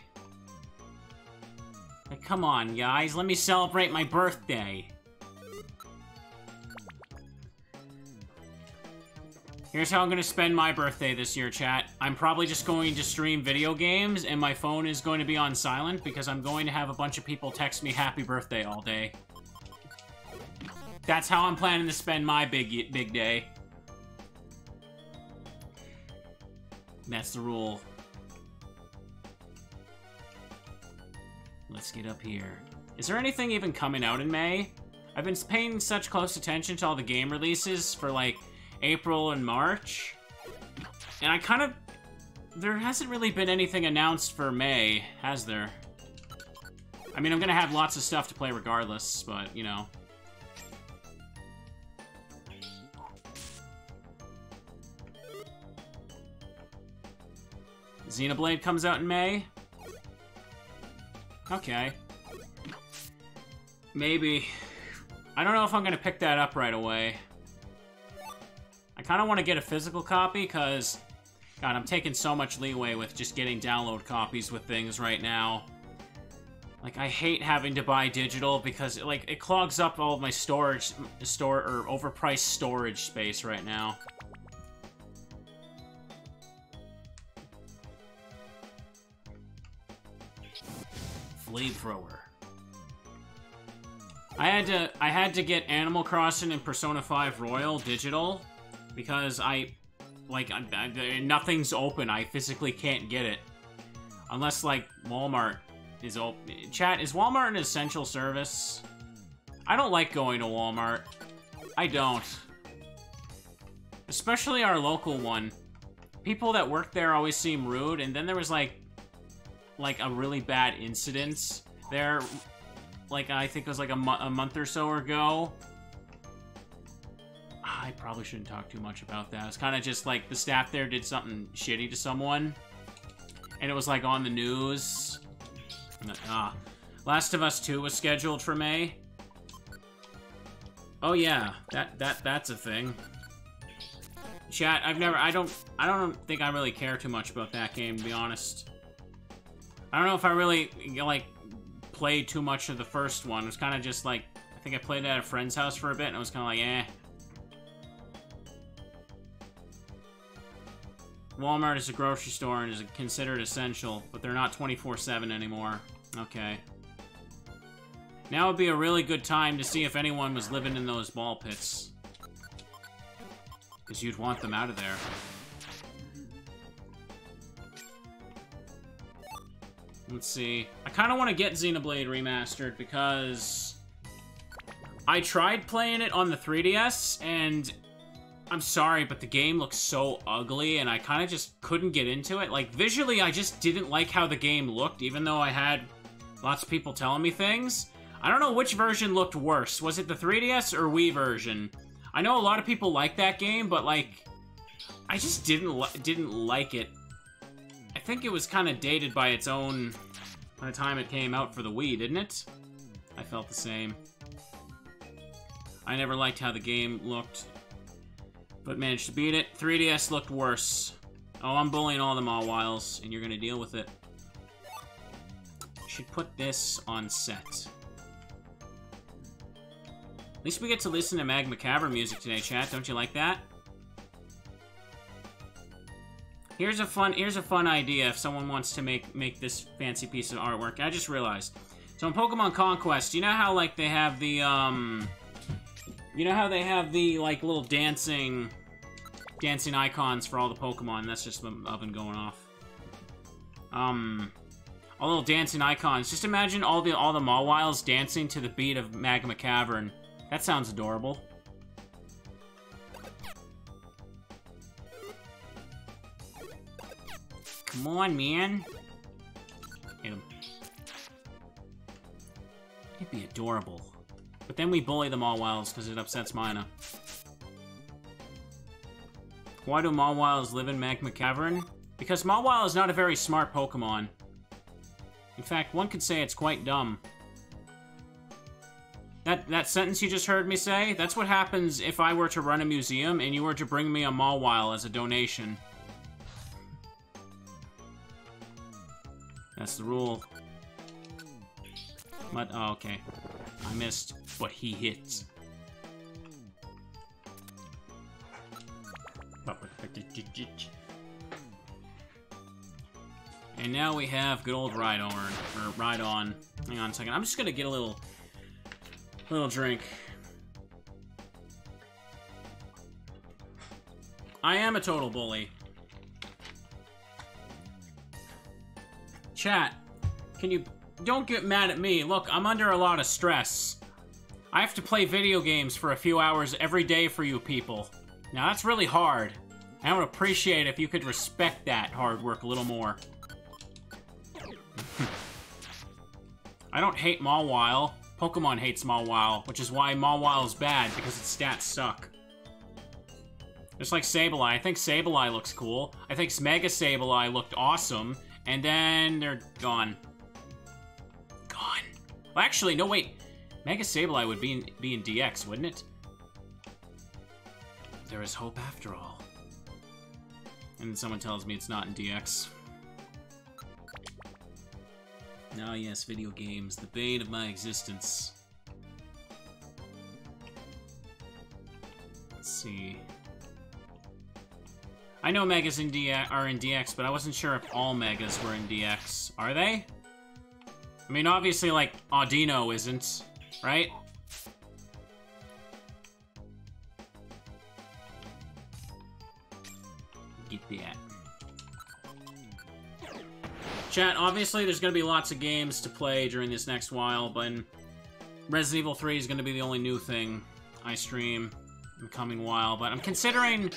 Like, come on, guys, let me celebrate my birthday. Here's how I'm gonna spend my birthday this year, chat. I'm probably just going to stream video games, and my phone is going to be on silent, because I'm going to have a bunch of people text me happy birthday all day. That's how I'm planning to spend my big day. That's the rule. Let's get up here. Is there anything even coming out in May? I've been paying such close attention to all the game releases for, like, April and March. And I kind of... There hasn't really been anything announced for May, has there? I mean, I'm gonna have lots of stuff to play regardless, but, you know. Xenoblade comes out in May? Okay. Maybe. I don't know if I'm gonna pick that up right away. I kind of want to get a physical copy, because... God, I'm taking so much leeway with just getting download copies with things right now. Like, I hate having to buy digital, because, like, it clogs up all of my overpriced storage space right now. Flamethrower. I had to get Animal Crossing and Persona 5 Royal digital, because nothing's open. I physically can't get it. Unless, like, Walmart is open. Chat, is Walmart an essential service? I don't like going to Walmart. I don't. Especially our local one. People that work there always seem rude, and then there was, like a really bad incident there like, I think it was like a month or so ago. I probably shouldn't talk too much about that. It's kind of just like the staff there did something shitty to someone. And it was like on the news. Last of Us 2 was scheduled for May. Oh yeah, that's a thing. Chat, I don't think I really care too much about that game, to be honest. I don't know if I really, like, played too much of the first one. It was kind of just like, I think I played it at a friend's house for a bit, and it was kind of like, eh. Walmart is a grocery store and is considered essential, but they're not 24/7 anymore. Okay. Now would be a really good time to see if anyone was living in those ball pits. Because you'd want them out of there. Let's see. I kind of want to get Xenoblade Remastered because I tried playing it on the 3DS, and I'm sorry, but the game looks so ugly, and I kind of just couldn't get into it. Like, visually, I just didn't like how the game looked, even though I had lots of people telling me things. I don't know which version looked worse. Was it the 3DS or Wii version? I know a lot of people like that game, but, like, I just didn't like it. I think it was kind of dated by its own by the time it came out for the Wii, didn't it? I felt the same. I never liked how the game looked, but managed to beat it. 3DS looked worse. Oh, I'm bullying all the Mawwiles, and you're gonna deal with it. Should put this on set. At least we get to listen to Magma Cavern music today, chat. Don't you like that? Here's a fun idea if someone wants to make this fancy piece of artwork. I just realized. So in Pokemon Conquest, you know how like they have the like little dancing icons for all the Pokemon. That's just the oven going off. All little dancing icons. Just imagine all the Mawwiles dancing to the beat of Magma Cavern. That sounds adorable. Come on, man. Hit him. It'd be adorable. But then we bully the Mawwiles because it upsets Mina. Why do Mawwiles live in Magma Cavern? Because Mawwile is not a very smart Pokemon. In fact, one could say it's quite dumb. That sentence you just heard me say, that's what happens if I were to run a museum and you were to bring me a Mawwile as a donation. That's the rule. But, oh, okay. I missed, but he hits. And now we have good old Rhydon, or Rhydon. Hang on a second. I'm just gonna get a little drink. I am a total bully. Chat, don't get mad at me. Look, I'm under a lot of stress. I have to play video games for a few hours every day for you people. Now that's really hard. I would appreciate it if you could respect that hard work a little more. I don't hate Mawwile. Pokemon hates Mawwile, which is why Mawwile is bad, because its stats suck. Just like Sableye. I think Sableye looks cool. I think Mega Sableye looked awesome. And then they're gone. Gone. Well, actually, no, wait. Mega Sableye would be in DX, wouldn't it? There is hope after all. And then someone tells me it's not in DX. Ah, yes, video games. The bane of my existence. Let's see. I know Megas are in DX, but I wasn't sure if all Megas were in DX. Are they? I mean, obviously, like, Audino isn't, right? Get that. Chat, obviously, there's going to be lots of games to play during this next while, but Resident Evil 3 is going to be the only new thing I stream in the coming while, but I'm considering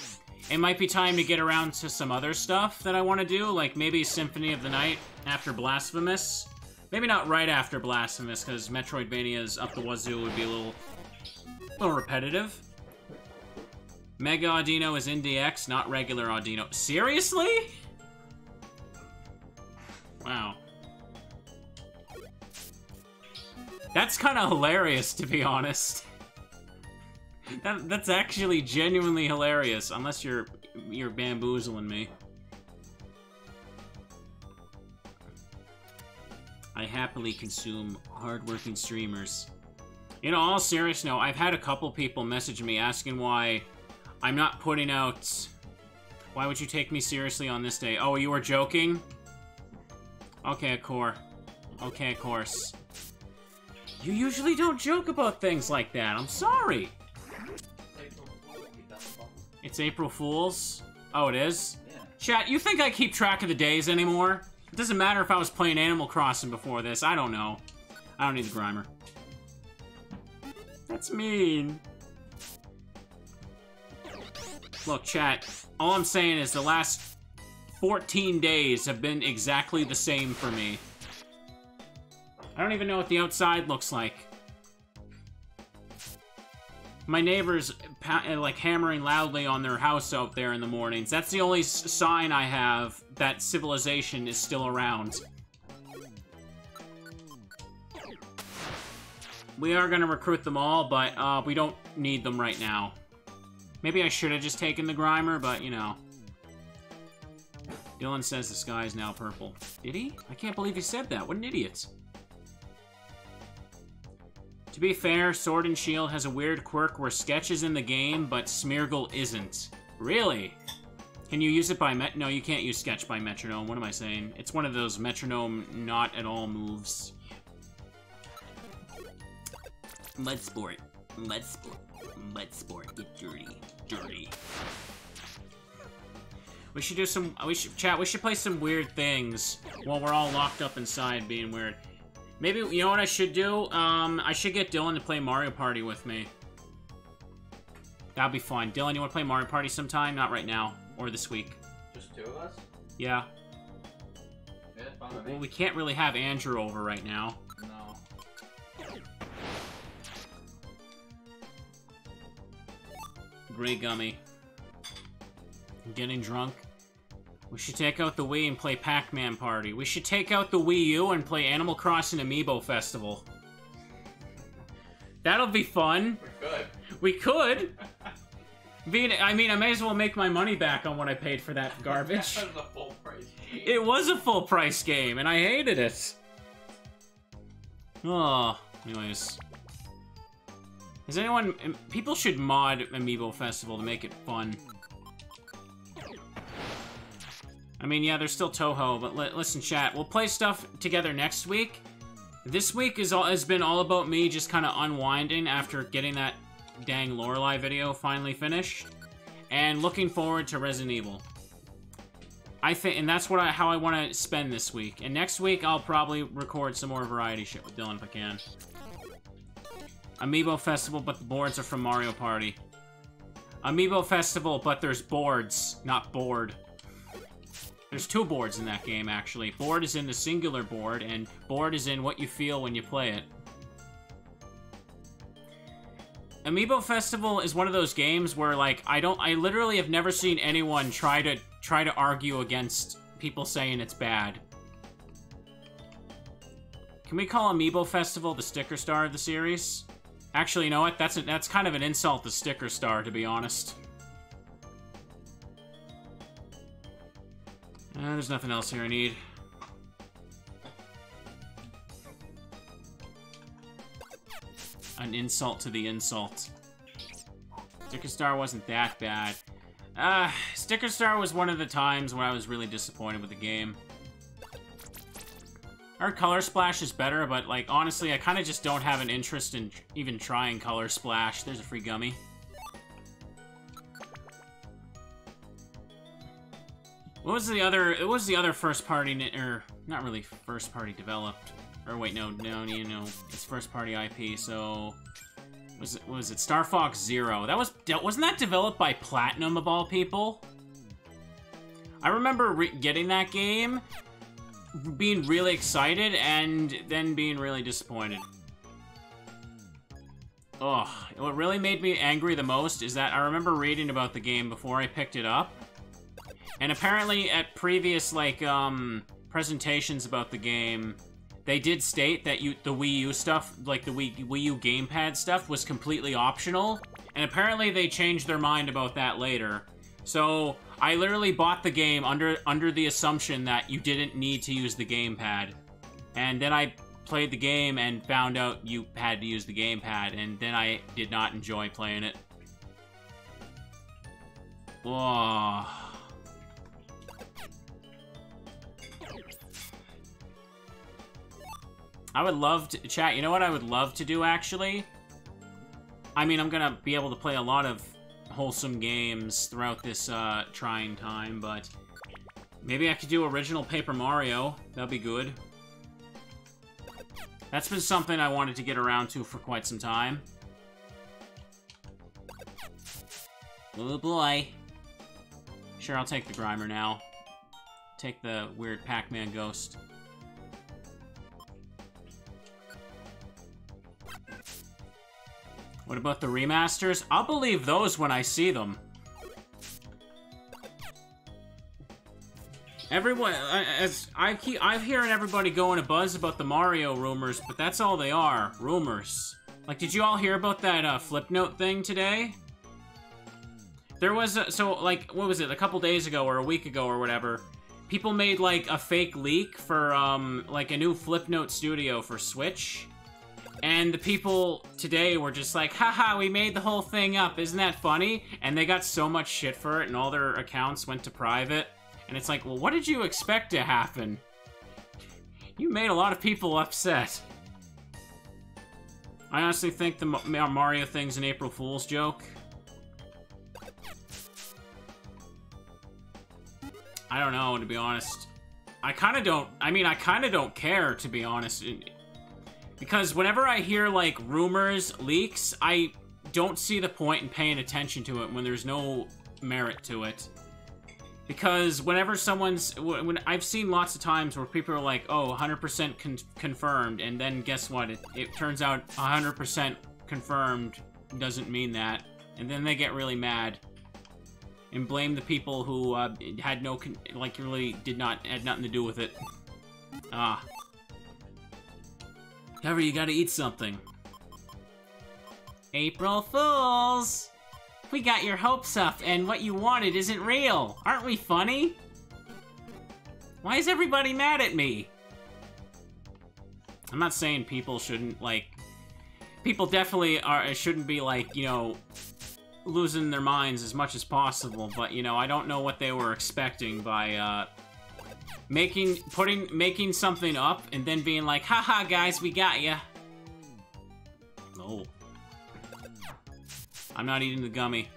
it might be time to get around to some other stuff that I want to do, like maybe Symphony of the Night after Blasphemous, Maybe not right after Blasphemous, because Metroidvania's up the wazoo would be a little repetitive. Mega Audino is in DX, not regular Audino. Seriously? Wow. That's kind of hilarious, to be honest. That's actually genuinely hilarious, unless you're bamboozling me. I happily consume hardworking streamers. You know, all serious note, I've had a couple people message me asking why I'm not putting out... Why would you take me seriously on this day? Oh, you were joking? Okay, Core. Okay, of course. You usually don't joke about things like that. I'm sorry. It's April Fool's? Oh, it is? Yeah. Chat, you think I keep track of the days anymore? It doesn't matter if I was playing Animal Crossing before this. I don't know. I don't need the Grimer. That's mean. Look, chat, all I'm saying is the last 14 days have been exactly the same for me. I don't even know what the outside looks like. My neighbor's like hammering loudly on their house out there in the mornings. That's the only sign I have that civilization is still around. We are gonna recruit them all, but we don't need them right now. Maybe I should have just taken the Grimer, but you know. Dylan says the sky is now purple. Did he? I can't believe he said that. What an idiot. To be fair, Sword and Shield has a weird quirk where Sketch is in the game, but Smeargle isn't. Really? Can you use it by No, you can't use Sketch by Metronome. What am I saying? It's one of those Metronome not at all moves. Mud Sport. Mud Sport. Mud Sport. Get dirty. Dirty. We should do some... we should play some weird things while we're all locked up inside being weird. Maybe, you know what I should do? I should get Dylan to play Mario Party with me. That'll be fun. Dylan, you want to play Mario Party sometime? Not right now. Or this week. Just two of us? Yeah. Yeah, fine with me. Well, we can't really have Andrew over right now. No. Grey Gummy. I'm getting drunk. We should take out the Wii and play Pac-Man Party. We should take out the Wii U and play Animal Crossing Amiibo Festival. That'll be fun. We could. We could. I mean, I may as well make my money back on what I paid for that garbage. That was a full price game. It was a full price game, and I hated it. Oh, anyways. Is anyone... People should mod Amiibo Festival to make it fun. I mean, yeah, there's still Toho, but listen, chat. We'll play stuff together next week. This week has been all about me just kind of unwinding after getting that dang Lorelei video finally finished, and looking forward to Resident Evil. I think, and that's what how I want to spend this week. And next week, I'll probably record some more variety shit with Dylan if I can. Amiibo Festival, but the boards are from Mario Party. Amiibo Festival, but there's boards, not board. There's two boards in that game, actually. Board is in the singular board, and board is in what you feel when you play it. Amiibo Festival is one of those games where, like, I literally have never seen anyone try to argue against people saying it's bad. Can we call Amiibo Festival the Sticker Star of the series? Actually, you know what? That's kind of an insult to Sticker Star, to be honest. There's nothing else here I need. An insult to the insult. Sticker Star wasn't that bad. Sticker Star was one of the times where I was really disappointed with the game. Our Color Splash is better, but, like, honestly, I kind of just don't have an interest in even trying Color Splash. There's a free gummy. What was the other... It was the other first party... Or, not really first party developed. Or, wait, no, you know, it's first party IP, so... Was it Star Fox Zero? Wasn't that developed by Platinum, of all people? I remember getting that game, being really excited and then being really disappointed. Ugh, what really made me angry the most is that I remember reading about the game before I picked it up. And apparently at previous, like, presentations about the game, they did state that the Wii U stuff, like the Wii U gamepad stuff, was completely optional. And apparently they changed their mind about that later. So I literally bought the game under the assumption that you didn't need to use the gamepad. And then I played the game and found out you had to use the gamepad, and then I did not enjoy playing it. Whoa. I would love to... Chat, you know what I would love to do, actually? I mean, I'm gonna be able to play a lot of wholesome games throughout this trying time, but... maybe I could do original Paper Mario. That'd be good. That's been something I wanted to get around to for quite some time. Oh boy. Sure, I'll take the Grimer now. Take the weird Pac-Man ghost. What about the remasters? I'll believe those when I see them. Everyone, I'm hearing everybody going a buzz about the Mario rumors, but that's all they are, rumors. Like, did you all hear about that Flipnote thing today? There was so like, what was it? A couple days ago or a week ago or whatever. People made like a fake leak for like a new Flipnote Studio for Switch. And the people today were just like, haha, we made the whole thing up, isn't that funny? And they got so much shit for it, and all their accounts went to private. And it's like, well, what did you expect to happen? You made a lot of people upset. I honestly think the Mario thing's an April Fool's joke. I don't know, to be honest. I kind of don't care, to be honest. Because whenever I hear, like, rumors, leaks, I don't see the point in paying attention to it when there's no merit to it. Because whenever when I've seen lots of times where people are like, oh, 100% confirmed, and then guess what? It turns out 100% confirmed doesn't mean that. And then they get really mad. And blame the people who had no, really had nothing to do with it. Ah. However, you gotta eat something. April Fools! We got your hopes up, and what you wanted isn't real. Aren't we funny? Why is everybody mad at me? I'm not saying people shouldn't, like... people definitely shouldn't be, like, you know, losing their minds as much as possible, but, you know, I don't know what they were expecting by, making something up and then being like, haha, guys, we got ya. No. I'm not eating the gummy.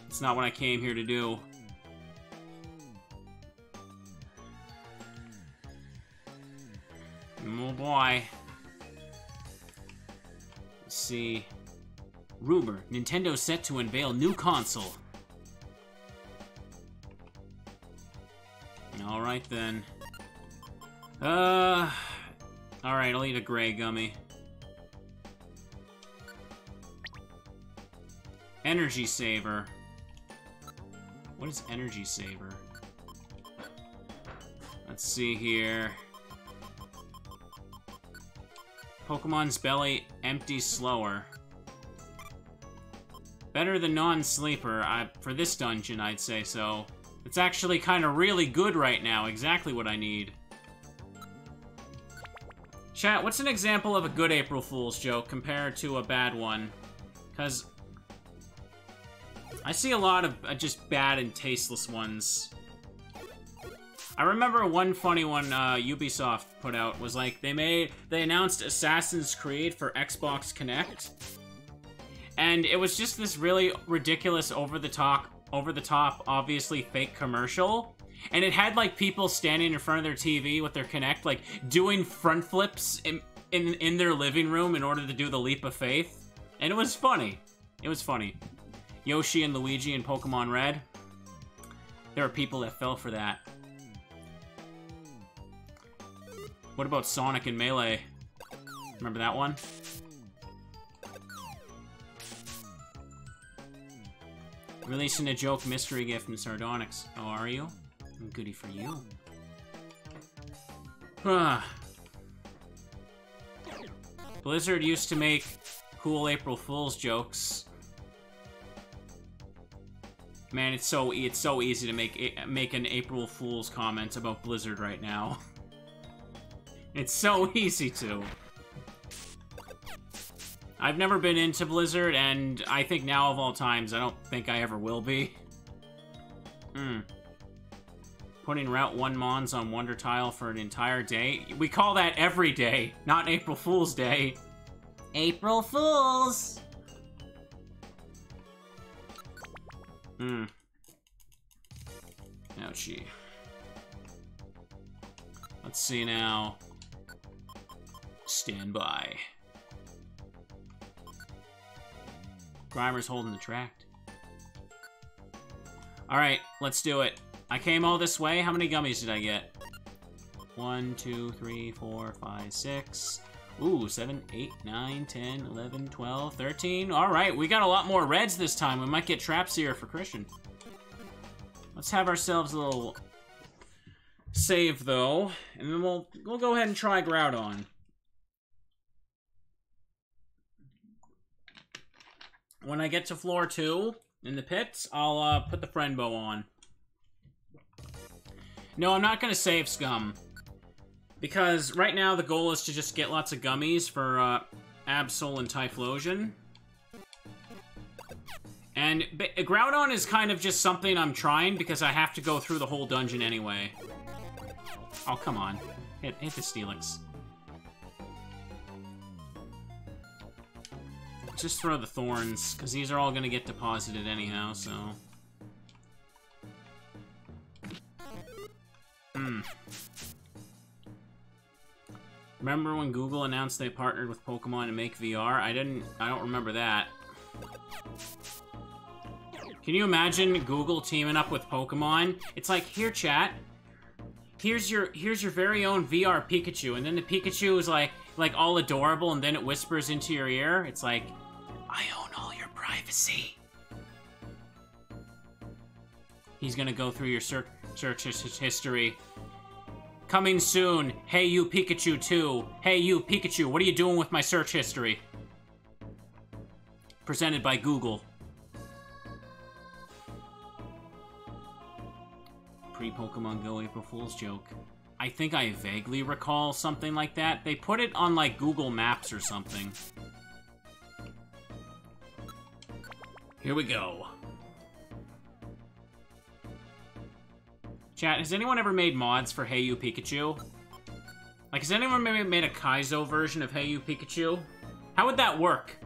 It's not what I came here to do. Oh boy. Let's see. Rumor, Nintendo set to unveil new console. Alright then. Alright, I'll eat a gray gummy. Energy Saver. What is Energy Saver? Let's see here. Pokemon's belly empties slower. Better than non-sleeper. For this dungeon, I'd say so. It's actually kind of really good right now. Exactly what I need. Chat, what's an example of a good April Fool's joke compared to a bad one? Because I see a lot of just bad and tasteless ones. I remember one funny one Ubisoft put out was like, they announced Assassin's Creed for Xbox Connect. And it was just this really ridiculous, over the top, obviously fake commercial. And it had like people standing in front of their TV with their Kinect, like doing front flips in their living room in order to do the leap of faith. And it was funny. It was funny. Yoshi and Luigi in Pokemon Red. There are people that fell for that. What about Sonic and Melee? Remember that one? Releasing a joke mystery gift from Sardonyx. Oh, are you? Goody for you. Blizzard used to make cool April Fool's jokes. Man, it's so easy to make an April Fool's comment about Blizzard right now. It's so easy to. I've never been into Blizzard, and I think now of all times, I don't think I ever will be. Putting Route 1 Mons on Wonder Tile for an entire day? We call that every day, not April Fool's Day. April Fools! Ouchie. Let's see now. Stand by. Grimer's holding the tract. Alright, let's do it. I came all this way. How many gummies did I get? 1, 2, 3, 4, 5, 6. Ooh, 7, 8, 9, 10, 11, 12, 13. Alright, we got a lot more reds this time. We might get traps here for Christian. Let's have ourselves a little save, though. And then we'll go ahead and try Groudon. When I get to floor 2 in the pits, I'll put the friend bow on. No, I'm not gonna save Scum. Because right now the goal is to just get lots of gummies for Absol and Typhlosion. And Groudon is kind of just something I'm trying because I have to go through the whole dungeon anyway. Oh, come on. Hit the Steelix. Just throw the thorns, because these are all going to get deposited anyhow, so... Remember when Google announced they partnered with Pokemon to make VR? I don't remember that. Can you imagine Google teaming up with Pokemon? It's like, here, chat. Here's your very own VR Pikachu, and then the Pikachu is like all adorable, and then it whispers into your ear. It's like, I own all your privacy. He's gonna go through your search history. Coming soon, Hey You Pikachu 2. Hey You Pikachu, what are you doing with my search history? Presented by Google. Pre-Pokemon Go April Fool's joke. I think I vaguely recall something like that. They put it on, like, Google Maps or something. Here we go. Chat, has anyone ever made mods for Hey You Pikachu? Like, has anyone maybe made a Kaizo version of Hey You Pikachu? How would that work?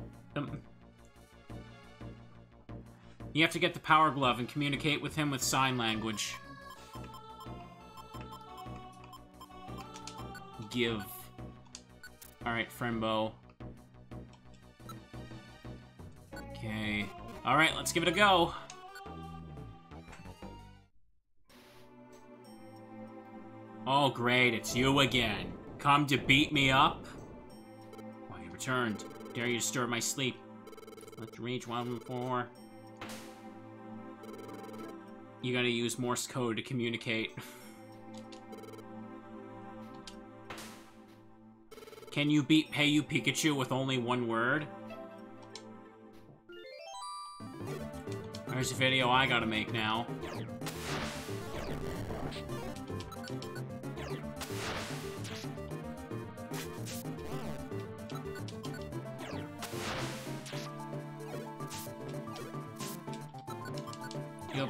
You have to get the Power Glove and communicate with him with sign language. Give. Alright, Friendbo. Okay. Alright, let's give it a go. Oh, great, it's you again. Come to beat me up? Why, you returned. Dare you disturb my sleep. Let's reach 114. You gotta use Morse code to communicate. Can you beat Hey You Pikachu with only one word? There's a video I gotta make now.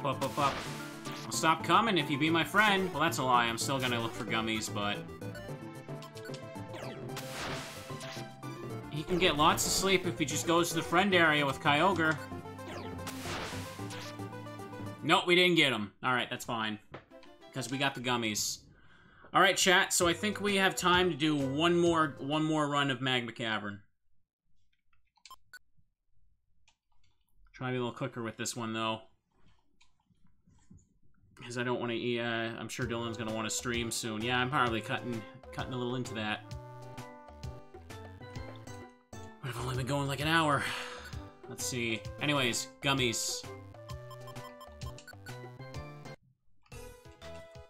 Up. I'll stop coming if you be my friend. Well, that's a lie. I'm still gonna look for gummies, but... He can get lots of sleep if he just goes to the friend area with Kyogre. Nope, we didn't get him. Alright, that's fine. Because we got the gummies. Alright, chat, so I think we have time to do one more run of Magma Cavern. Try to be a little quicker with this one, though. Because I don't want to... I'm sure Dylan's going to want to stream soon. Yeah, I'm probably cutting cutting a little into that. But I've only been going like an hour. Let's see. Anyways, gummies.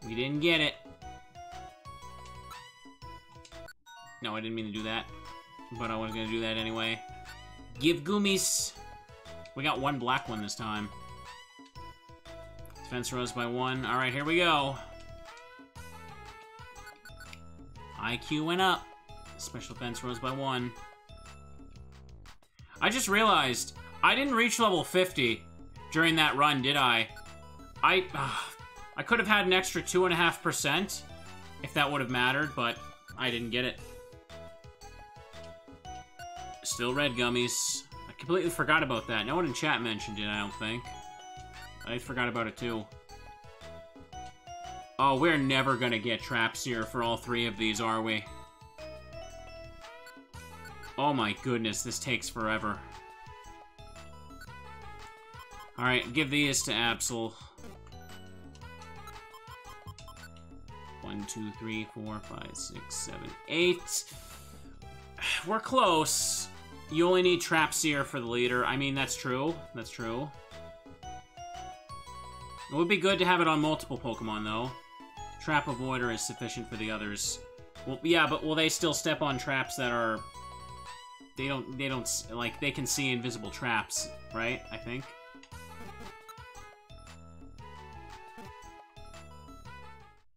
We didn't get it. No, I didn't mean to do that. But I was gonna do that anyway. Give gummies. We got one black one this time. Defense rose by 1. Alright, here we go. IQ went up. Special defense rose by 1. I just realized I didn't reach level 50 during that run, did I? I could have had an extra 2.5% if that would have mattered, but I didn't get it. Still red gummies. I completely forgot about that. No one in chat mentioned it, I don't think. I forgot about it too. Oh, we're never gonna get traps here for all 3 of these, are we? Oh my goodness, this takes forever. Alright, give these to Absol. 1, 2, 3, 4, 5, 6, 7, 8. We're close. You only need Trapseer for the leader. I mean, that's true. That's true. It would be good to have it on multiple Pokemon, though. Trap Avoider is sufficient for the others. Well, yeah, but will they still step on traps that are... They don't, like, they can see invisible traps, right? I think.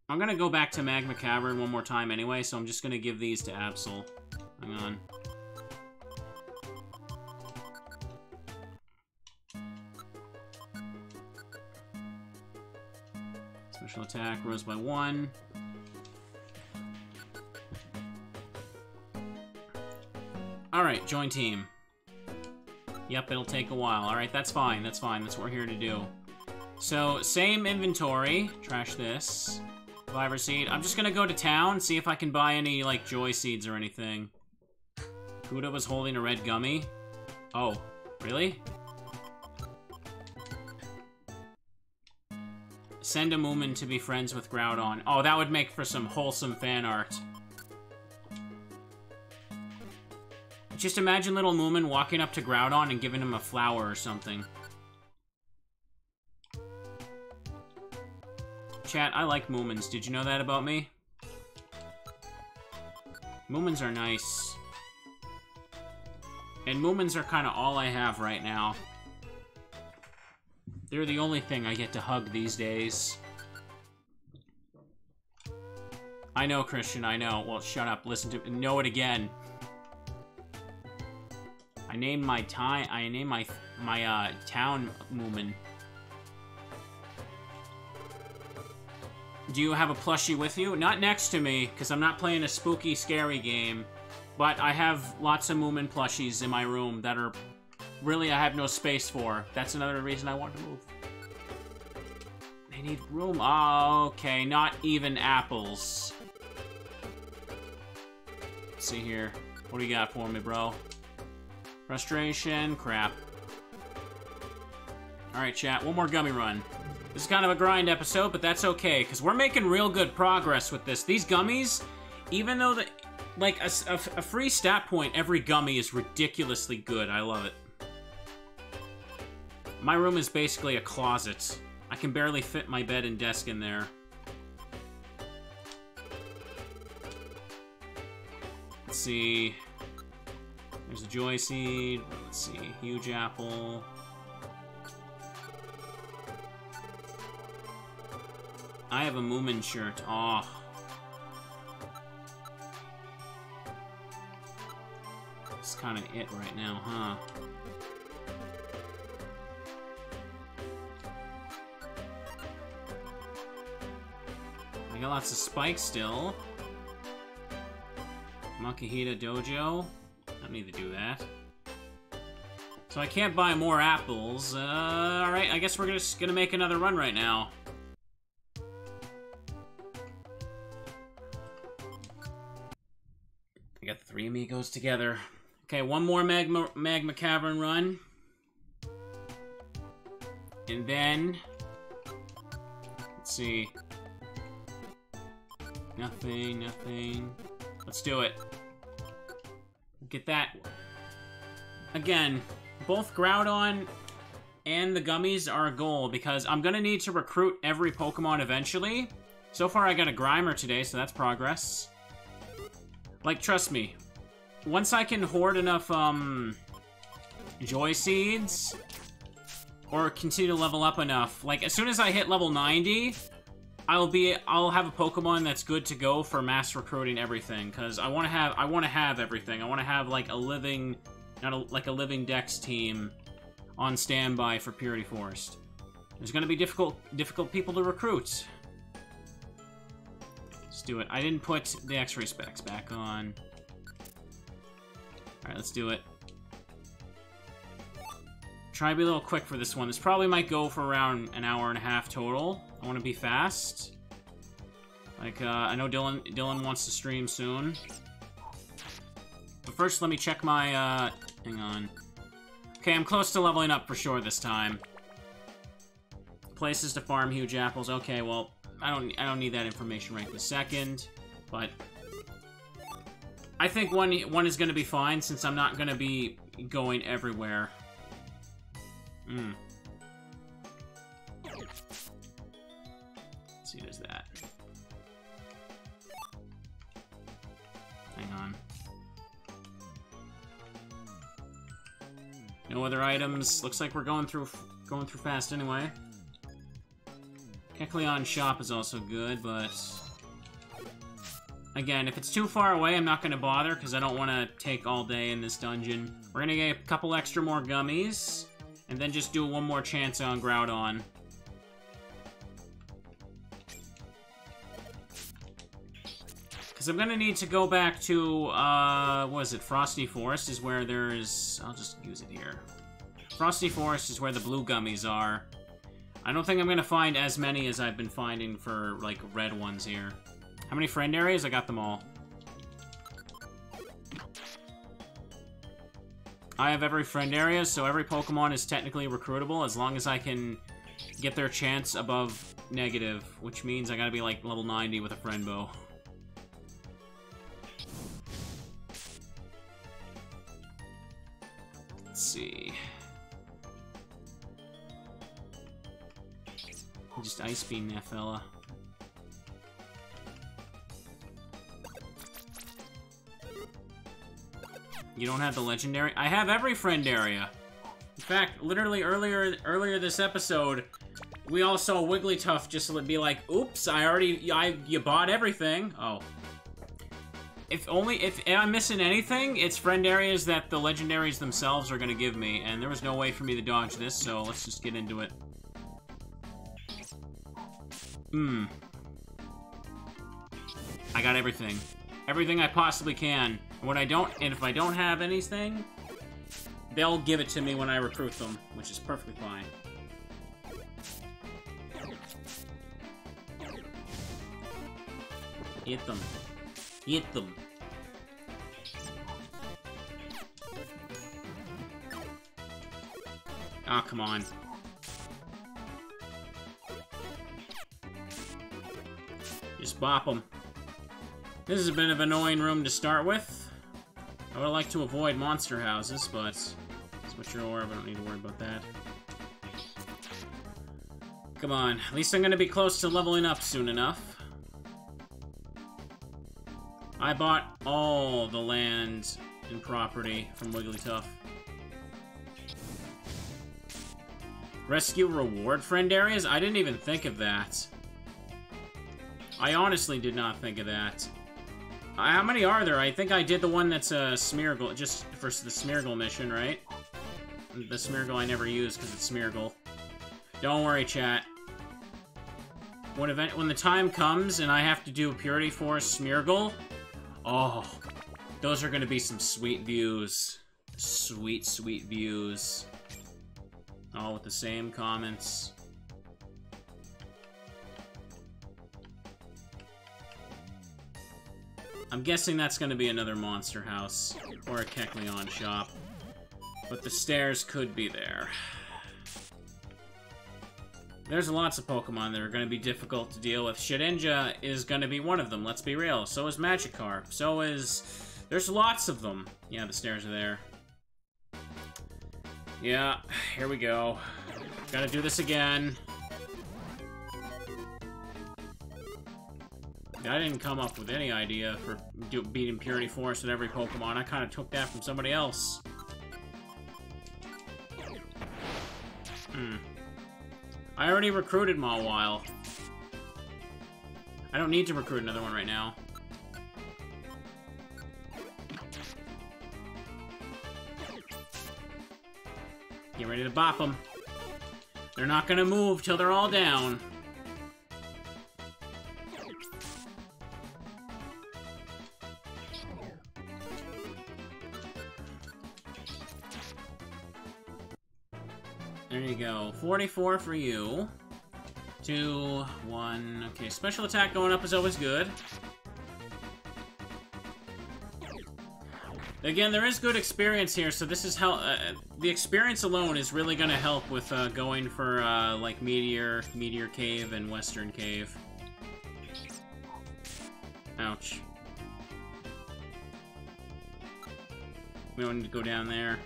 I'm gonna go back to Magma Cavern one more time anyway, so I'm just gonna give these to Absol. Hang on. Special attack rose by 1. Alright, join team. Yep, it'll take a while. Alright, that's fine, that's fine. That's what we're here to do. So, same inventory. Trash this. Survivor Seed. I'm just gonna go to town, see if I can buy any, like, Joy Seeds or anything. Kuda was holding a red gummy. Oh, really? Send a Moomin to be friends with Groudon. Oh, that would make for some wholesome fan art. Just imagine little Moomin walking up to Groudon and giving him a flower or something. Chat, I like Moomins. Did you know that about me? Moomins are nice. And Moomins are kind of all I have right now. They're the only thing I get to hug these days. I know, Christian, I know. Well, shut up. Listen to... Know it again. I named my town Moomin. Do you have a plushie with you? Not next to me, because I'm not playing a spooky, scary game. But I have lots of Moomin plushies in my room that are... Really, I have no space for. That's another reason I want to move. They need room. Oh, okay. Not even apples. Let's see here. What do you got for me, bro? Frustration. Crap. Alright, chat. One more gummy run. This is kind of a grind episode, but that's okay, because we're making real good progress with this. These gummies, even though the... Like, a free stat point, every gummy is ridiculously good. I love it. My room is basically a closet. I can barely fit my bed and desk in there. Let's see. There's a Joy Seed. Let's see. Huge Apple. I have a Moomin shirt. Oh. That's kind of it right now, huh? I got lots of spikes still. Monkeyhita Dojo. I don't need to do that. So I can't buy more apples. Alright, I guess we're just gonna make another run right now. I got the 3 amigos together. Okay, one more Magma Cavern run. And then... Let's see. Nothing, nothing. Let's do it. Get that. Again, both Groudon and the gummies are a goal because I'm gonna need to recruit every Pokemon eventually. So far I got a Grimer today, so that's progress. Like, trust me. Once I can hoard enough, Joy Seeds, or continue to level up enough, like, as soon as I hit level 90, I'll have a Pokemon that's good to go for mass recruiting everything, because I want to have everything. I want to have, like, a living Dex team on standby for Purity Forest. There's going to be difficult people to recruit. Let's do it. I didn't put the X-ray specs back on. Alright, let's do it. Try to be a little quick for this one. This probably might go for around an hour and a half total. I want to be fast. Like, I know Dylan wants to stream soon. But first, let me check my, hang on. Okay, I'm close to leveling up for sure this time. Places to farm huge apples. Okay, well, I don't need that information right this second, but I think one is going to be fine since I'm not going to be going everywhere. Let's see, there's that. Hang on. No other items. Looks like we're going through fast anyway. Kecleon shop is also good, but again, if it's too far away, I'm not going to bother because I don't want to take all day in this dungeon. We're going to get a couple extra more gummies, and then just do one more chance on Groudon. Because I'm going to need to go back to, what is it? Frosty Forest is where there's... I'll just use it here. Frosty Forest is where the blue gummies are. I don't think I'm going to find as many as I've been finding for, like, red ones here. How many friend areas? I got them all. I have every friend area, so every Pokemon is technically recruitable as long as I can get their chance above negative, which means I gotta be, like, level 90 with a friend bow. Let's see. Just Ice Beam that fella. You don't have the legendary? I have every friend area. In fact, literally earlier this episode, we all saw Wigglytuff just be like, "Oops, you bought everything." Oh. If I'm missing anything, it's friend areas that the legendaries themselves are gonna give me, and there was no way for me to dodge this, so let's just get into it. I got everything. Everything I possibly can. And if I don't have anything, they'll give it to me when I recruit them, which is perfectly fine. Hit them. Hit them. Ah, come on. Just bop them. This is a bit of an annoying room to start with. I would like to avoid monster houses, but switch your orb. I don't need to worry about that. Come on. At least I'm going to be close to leveling up soon enough. I bought all the land and property from Wigglytuff. Rescue reward friend areas? I didn't even think of that. I honestly did not think of that. How many are there? I think I did the one that's a Smeargle, just for the Smeargle mission, right? The Smeargle I never use because it's Smeargle. Don't worry, chat. When the time comes and I have to do Purity Forest Smeargle, oh, those are going to be some sweet views. Sweet, sweet views. All with the same comments. I'm guessing that's going to be another monster house or a Kecleon shop, but the stairs could be there. There's lots of Pokemon that are going to be difficult to deal with. Shedinja is going to be one of them, let's be real. So is Magikarp. So is... There's lots of them. Yeah, the stairs are there. Yeah, here we go. Gotta do this again. I didn't come up with any idea for beating Purity Force with every Pokemon. I kind of took that from somebody else. I already recruited Mawile. I don't need to recruit another one right now. Get ready to bop them. They're not gonna move till they're all down. There you go. 44 for you. 2, 1. Okay, special attack going up is always good. Again, there is good experience here, so this is how... the experience alone is really going to help with going for, like, Meteor Cave, and Western Cave. Ouch. We don't need to go down there.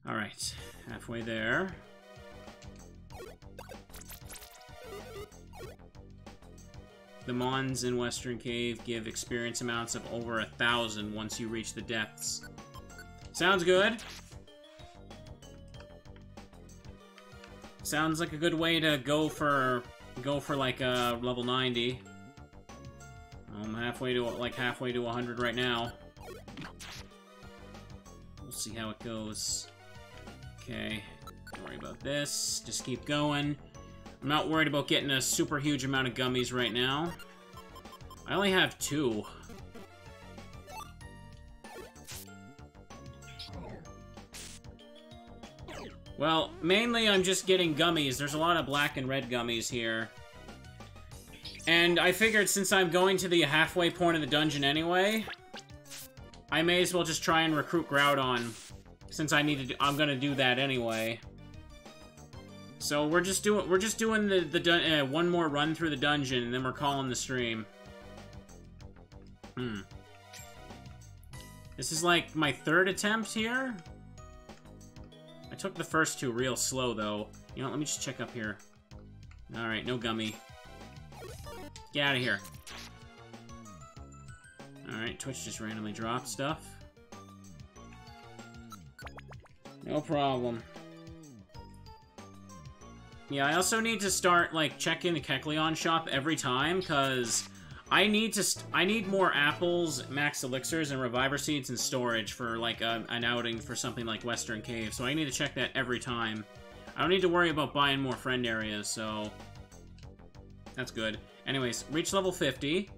Alright, halfway there. The Mons in Western Cave give experience amounts of over 1,000 once you reach the depths. Sounds good. Sounds like a good way to go for like a level 90. I'm halfway to 100 right now. We'll see how it goes. Okay, don't worry about this. Just keep going. I'm not worried about getting a super huge amount of gummies right now. I only have 2. Well, mainly I'm just getting gummies. There's a lot of black and red gummies here. And I figured since I'm going to the halfway point of the dungeon anyway, I may as well just try and recruit Groudon, since I'm gonna do that anyway. So we're just doing the one more run through the dungeon, and then we're calling the stream. This is like my 3rd attempt here. I took the first 2 real slow though. You know, let me just check up here. All right, no gummy. Get out of here. All right, Twitch just randomly dropped stuff. No problem. Yeah, I also need to start, like, checking the Kecleon shop every time, because I need more apples, max elixirs, and reviver seeds in storage for, like, an outing for something like Western Cave, so I need to check that every time. I don't need to worry about buying more friend areas, so that's good. Anyways, reach level 50.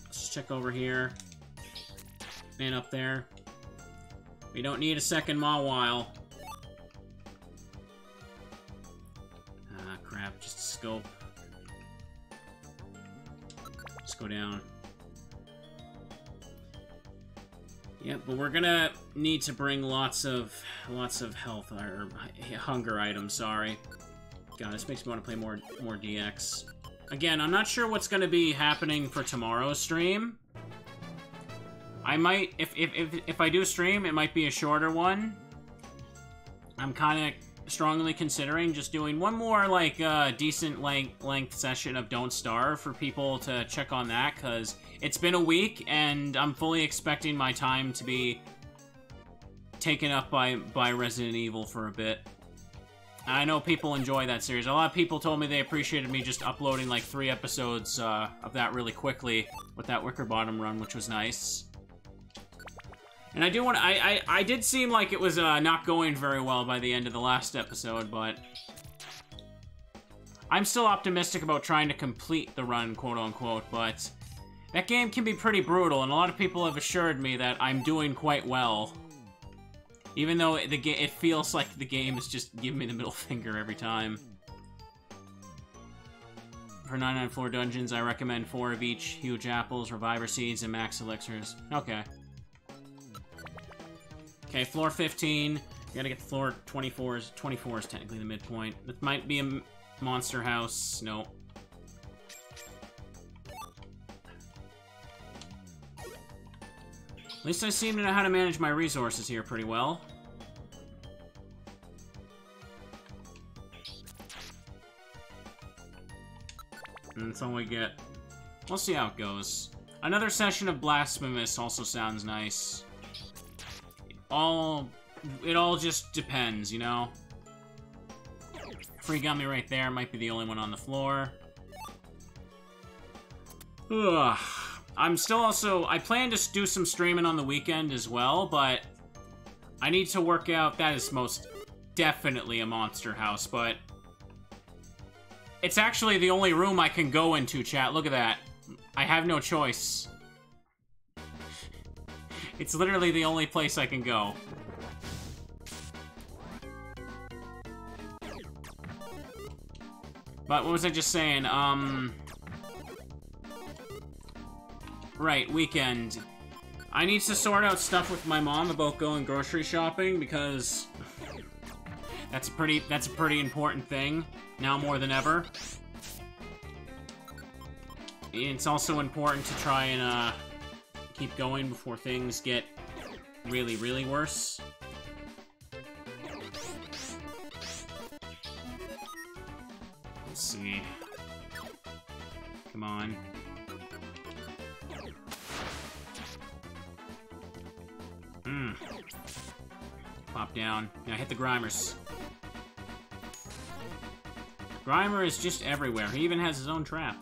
Let's just check over here. And up there. We don't need a second Mawile. Crap, just a scope. Just go down. Yep, but we're gonna need to bring lots of health or hunger items. Sorry, God, this makes me want to play more DX. Again, I'm not sure what's gonna be happening for tomorrow's stream. I might, if I do stream, it might be a shorter one. I'm kind of strongly considering just doing one more, like, decent length session of Don't Starve for people to check on that, because it's been a week, and I'm fully expecting my time to be taken up by Resident Evil for a bit. I know people enjoy that series. A lot of people told me they appreciated me just uploading, like, 3 episodes of that really quickly with that Wicker Bottom run, which was nice. And I do want to, I did seem like it was not going very well by the end of the last episode, but I'm still optimistic about trying to complete the run, quote-unquote, but that game can be pretty brutal, and a lot of people have assured me that I'm doing quite well. Even though it feels like the game is just giving me the middle finger every time. For 99 floor dungeons, I recommend 4 of each, huge apples, reviver seeds, and max elixirs. Okay. Okay, floor 15. We gotta get the floor 24s. 24 is technically the midpoint. That might be a monster house. No. At least I seem to know how to manage my resources here pretty well. And that's all we get. We'll see how it goes. Another session of Blasphemous also sounds nice. It all just depends, you know? Free gummy right there. Might be the only one on the floor. Ugh. I'm still also... I plan to do some streaming on the weekend as well, but... I need to work out... That is most definitely a monster house, but... It's actually the only room I can go into, chat. Look at that. I have no choice. It's literally the only place I can go. But what was I just saying? Right, weekend. I need to sort out stuff with my mom about going grocery shopping because that's a pretty important thing now more than ever. It's also important to try and keep going before things get really, really worse. Let's see. Come on. Pop down. Now hit the Grimers. Grimer is just everywhere. He even has his own trap.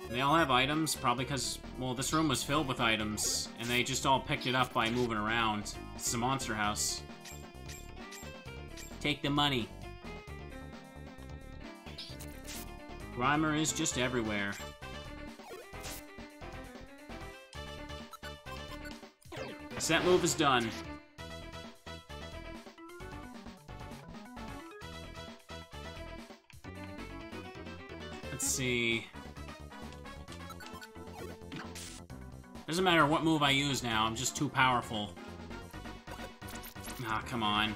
They all have items, probably because, well, this room was filled with items, and they just all picked it up by moving around. It's a monster house. Take the money. Grimer is just everywhere. Set move is done. Let's see. Doesn't matter what move I use now, I'm just too powerful. Ah, come on.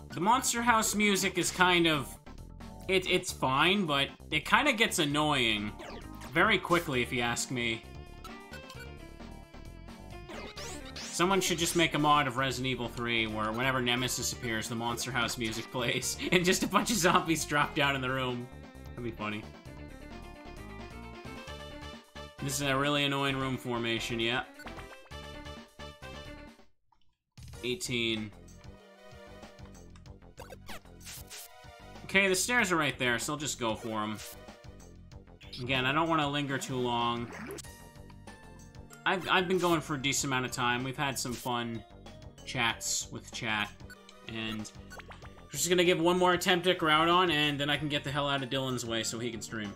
The Monster House music is kind of... It's fine, but it kind of gets annoying very quickly, if you ask me. Someone should just make a mod of Resident Evil 3 where whenever Nemesis appears, the Monster House music plays, and just a bunch of zombies drop down in the room. That'd be funny. This is a really annoying room formation, yeah. 18. Okay, the stairs are right there, so I'll just go for them. Again, I don't want to linger too long. I've been going for a decent amount of time. We've had some fun chats with chat. And we're just gonna give one more attempt at Groudon, and then I can get the hell out of Dylan's way so he can stream.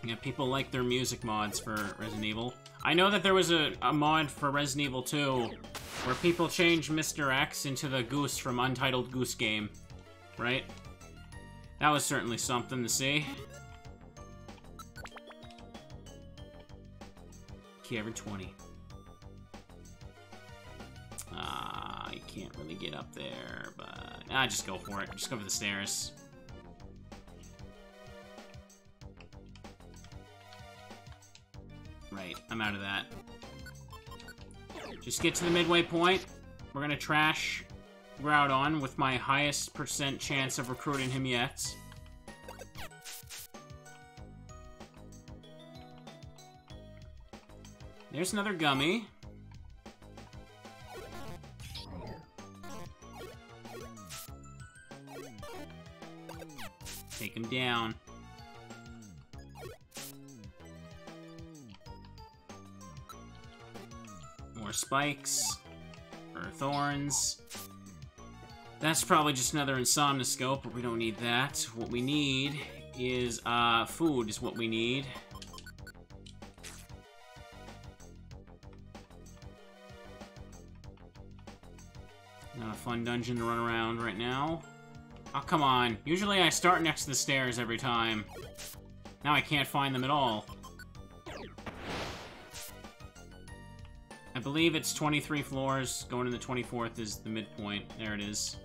Yeah, people like their music mods for Resident Evil. I know that there was a mod for Resident Evil 2 where people changed Mr. X into the goose from Untitled Goose Game, right? That was certainly something to see. Cavern 20. You can't really get up there, but... just go for it. Just go for the stairs. Right, I'm out of that. Just get to the midway point. We're gonna trash Groudon with my highest % chance of recruiting him yet. There's another gummy. Take him down. More spikes. Or thorns. That's probably just another Insomnoscope, but we don't need that. What we need is, food is what we need. Not a fun dungeon to run around right now. Oh, come on. Usually I start next to the stairs every time. Now I can't find them at all. I believe it's 23 floors. Going to the 24th is the midpoint. There it is.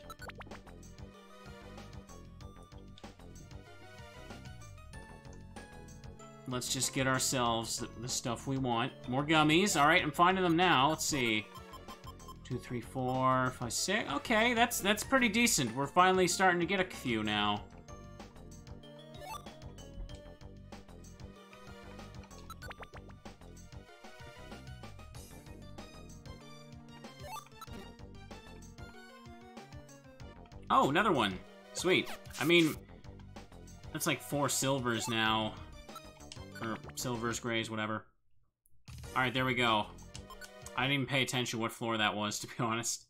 Let's just get ourselves the stuff we want. More gummies. Alright, I'm finding them now. Let's see. 2, 3, 4, 5, 6. Okay, that's pretty decent. We're finally starting to get a few now. Oh, another one. Sweet. I mean, that's like 4 silvers now. Or silvers, grays, whatever. Alright, there we go. I didn't even pay attention what floor that was, to be honest.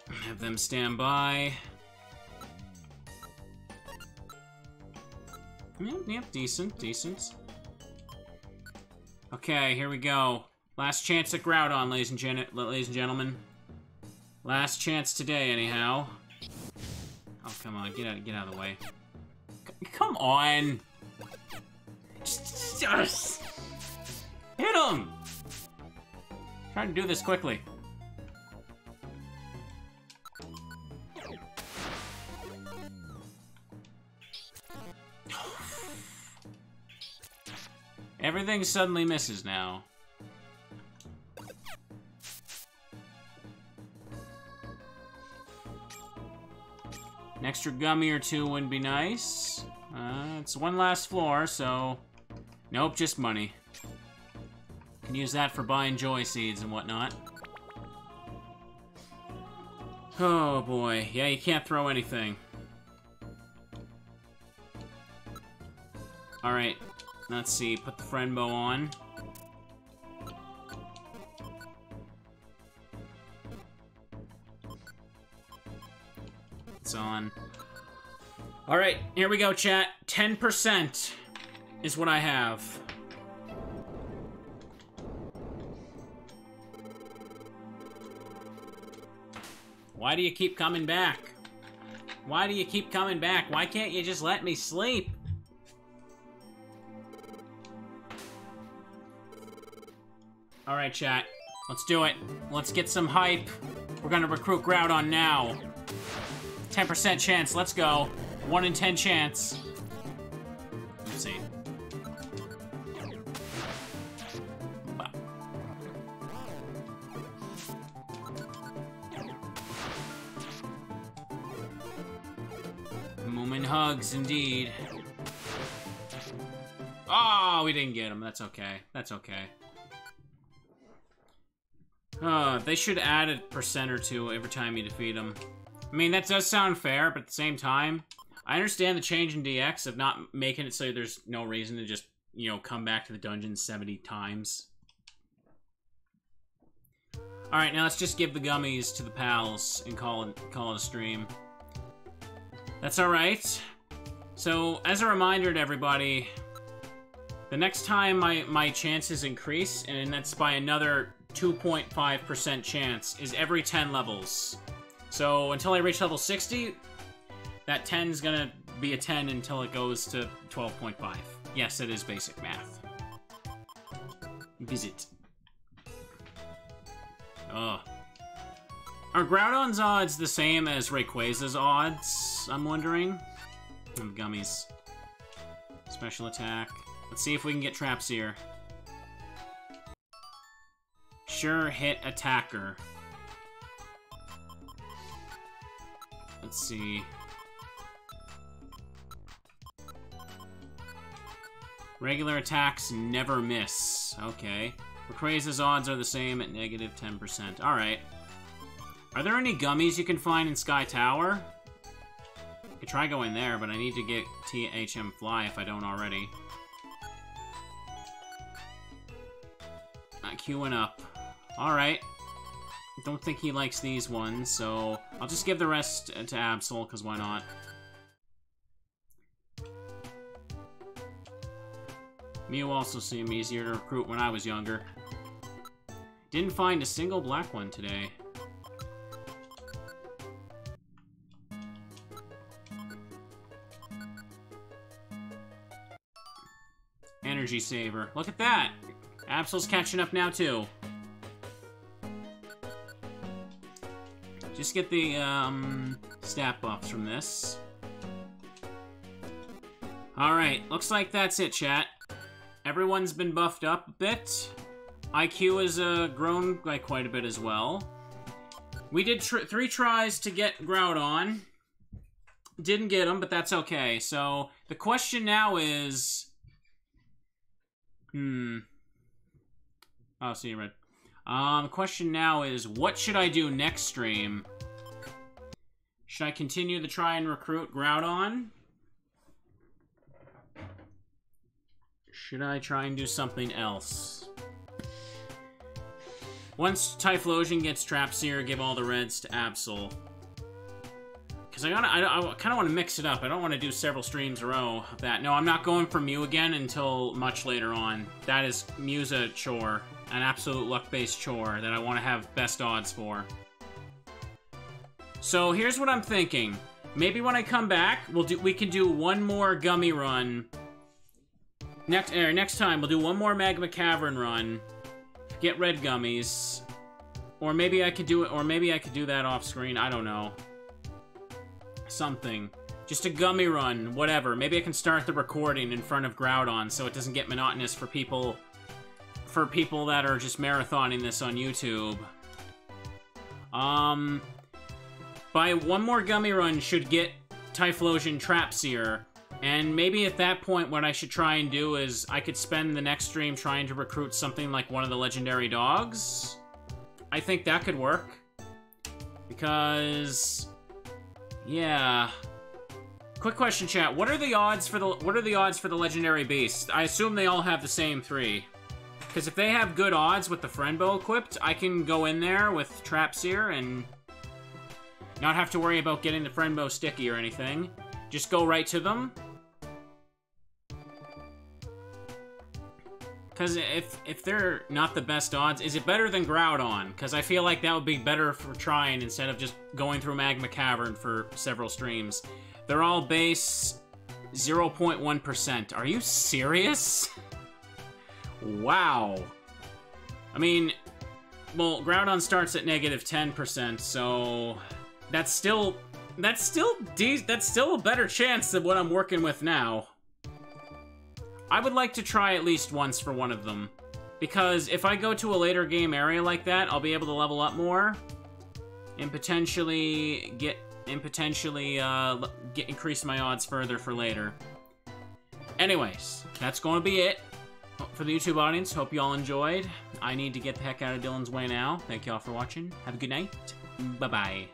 Have them stand by. Yep, decent, decent. Okay, here we go. Last chance at Groudon, ladies and gentlemen. Last chance today, anyhow. Oh, come on, get out of the way. Come on! Just hit him! Trying to do this quickly. Everything suddenly misses now. An extra gummy or 2 would be nice. It's one last floor, so... Nope, just money. Can use that for buying joy seeds and whatnot. Oh boy, yeah, you can't throw anything. Alright, let's see, put the friend bow on. It's on. Alright, here we go, chat. 10% is what I have. Why do you keep coming back? Why do you keep coming back? Why can't you just let me sleep? Alright, chat. Let's do it. Let's get some hype. We're gonna recruit Groudon now. 10% chance, let's go. 1 in 10 chance. Let's see. Wow. Moomin hugs, indeed. Oh, we didn't get him. That's okay. That's okay. They should add a % or 2 every time you defeat them. I mean, that does sound fair, but at the same time, I understand the change in DX of not making it so there's no reason to just, you know, come back to the dungeon 70 times. Alright, now let's just give the gummies to the pals and call it a stream. That's alright. So, as a reminder to everybody, the next time my chances increase, and that's by another 2.5% chance, is every 10 levels. So, until I reach level 60, that 10 is gonna be a 10 until it goes to 12.5. Yes, it is basic math. Visit. Ugh. Are Groudon's odds the same as Rayquaza's odds? I'm wondering. Gummies. Special attack. Let's see if we can get Trapseer. Sure hit attacker. Let's see. Regular attacks never miss. Okay. Rayquaza's odds are the same at negative 10%. Alright. Are there any gummies you can find in Sky Tower? I could try going there, but I need to get THM Fly if I don't already. Not queuing up. Alright. Don't think he likes these ones, so I'll just give the rest to Absol, because why not? Mew also seemed easier to recruit when I was younger. Didn't find a single black one today. Energy saver. Look at that! Absol's catching up now, too. Just get the, stat buffs from this. Alright, looks like that's it, chat. Everyone's been buffed up a bit. IQ has, grown by quite a bit as well. We did 3 tries to get Groudon. Didn't get him, but that's okay. So, the question now is... Oh, see you, Red. The question now is, what should I do next stream? Should I continue to try and recruit Groudon? Should I try and do something else? Once Typhlosion gets Trapseer, give all the reds to Absol. Because I kind of want to mix it up. I don't want to do several streams in a row of that. No, I'm not going for Mew again until much later on. That is Mew's a chore. An absolute luck-based chore that I want to have best odds for. So here's what I'm thinking. Maybe when I come back, we can do one more gummy run. Next time, we'll do one more Magma Cavern run. Get red gummies. Or maybe I could do it, or maybe I could do that off screen. I don't know. Something. Just a gummy run, whatever. Maybe I can start the recording in front of Groudon so it doesn't get monotonous for people that are just marathoning this on YouTube. By one more gummy run should get Typhlosion Trapseer. And maybe at that point what I should try and do is I could spend the next stream trying to recruit something like one of the legendary dogs. I think that could work. Because... yeah. Quick question, chat. What are the odds for the legendary beasts? I assume they all have the same 3. Because if they have good odds with the Friendbow equipped, I can go in there with Trapseer and not have to worry about getting the Friendbow sticky or anything. Just go right to them. Because if they're not the best odds, is it better than Groudon? Because I feel like that would be better for trying instead of just going through Magma Cavern for several streams. They're all base 0.1%. Are you serious? Wow. I mean, well, Groudon starts at negative 10%, so that's still a better chance than what I'm working with now. I would like to try at least once for one of them. Because if I go to a later game area like that, I'll be able to level up more. And potentially increase my odds further for later. Anyways, that's going to be it for the YouTube audience. Hope you all enjoyed. I need to get the heck out of Dylan's way now. Thank you all for watching. Have a good night. Bye-bye.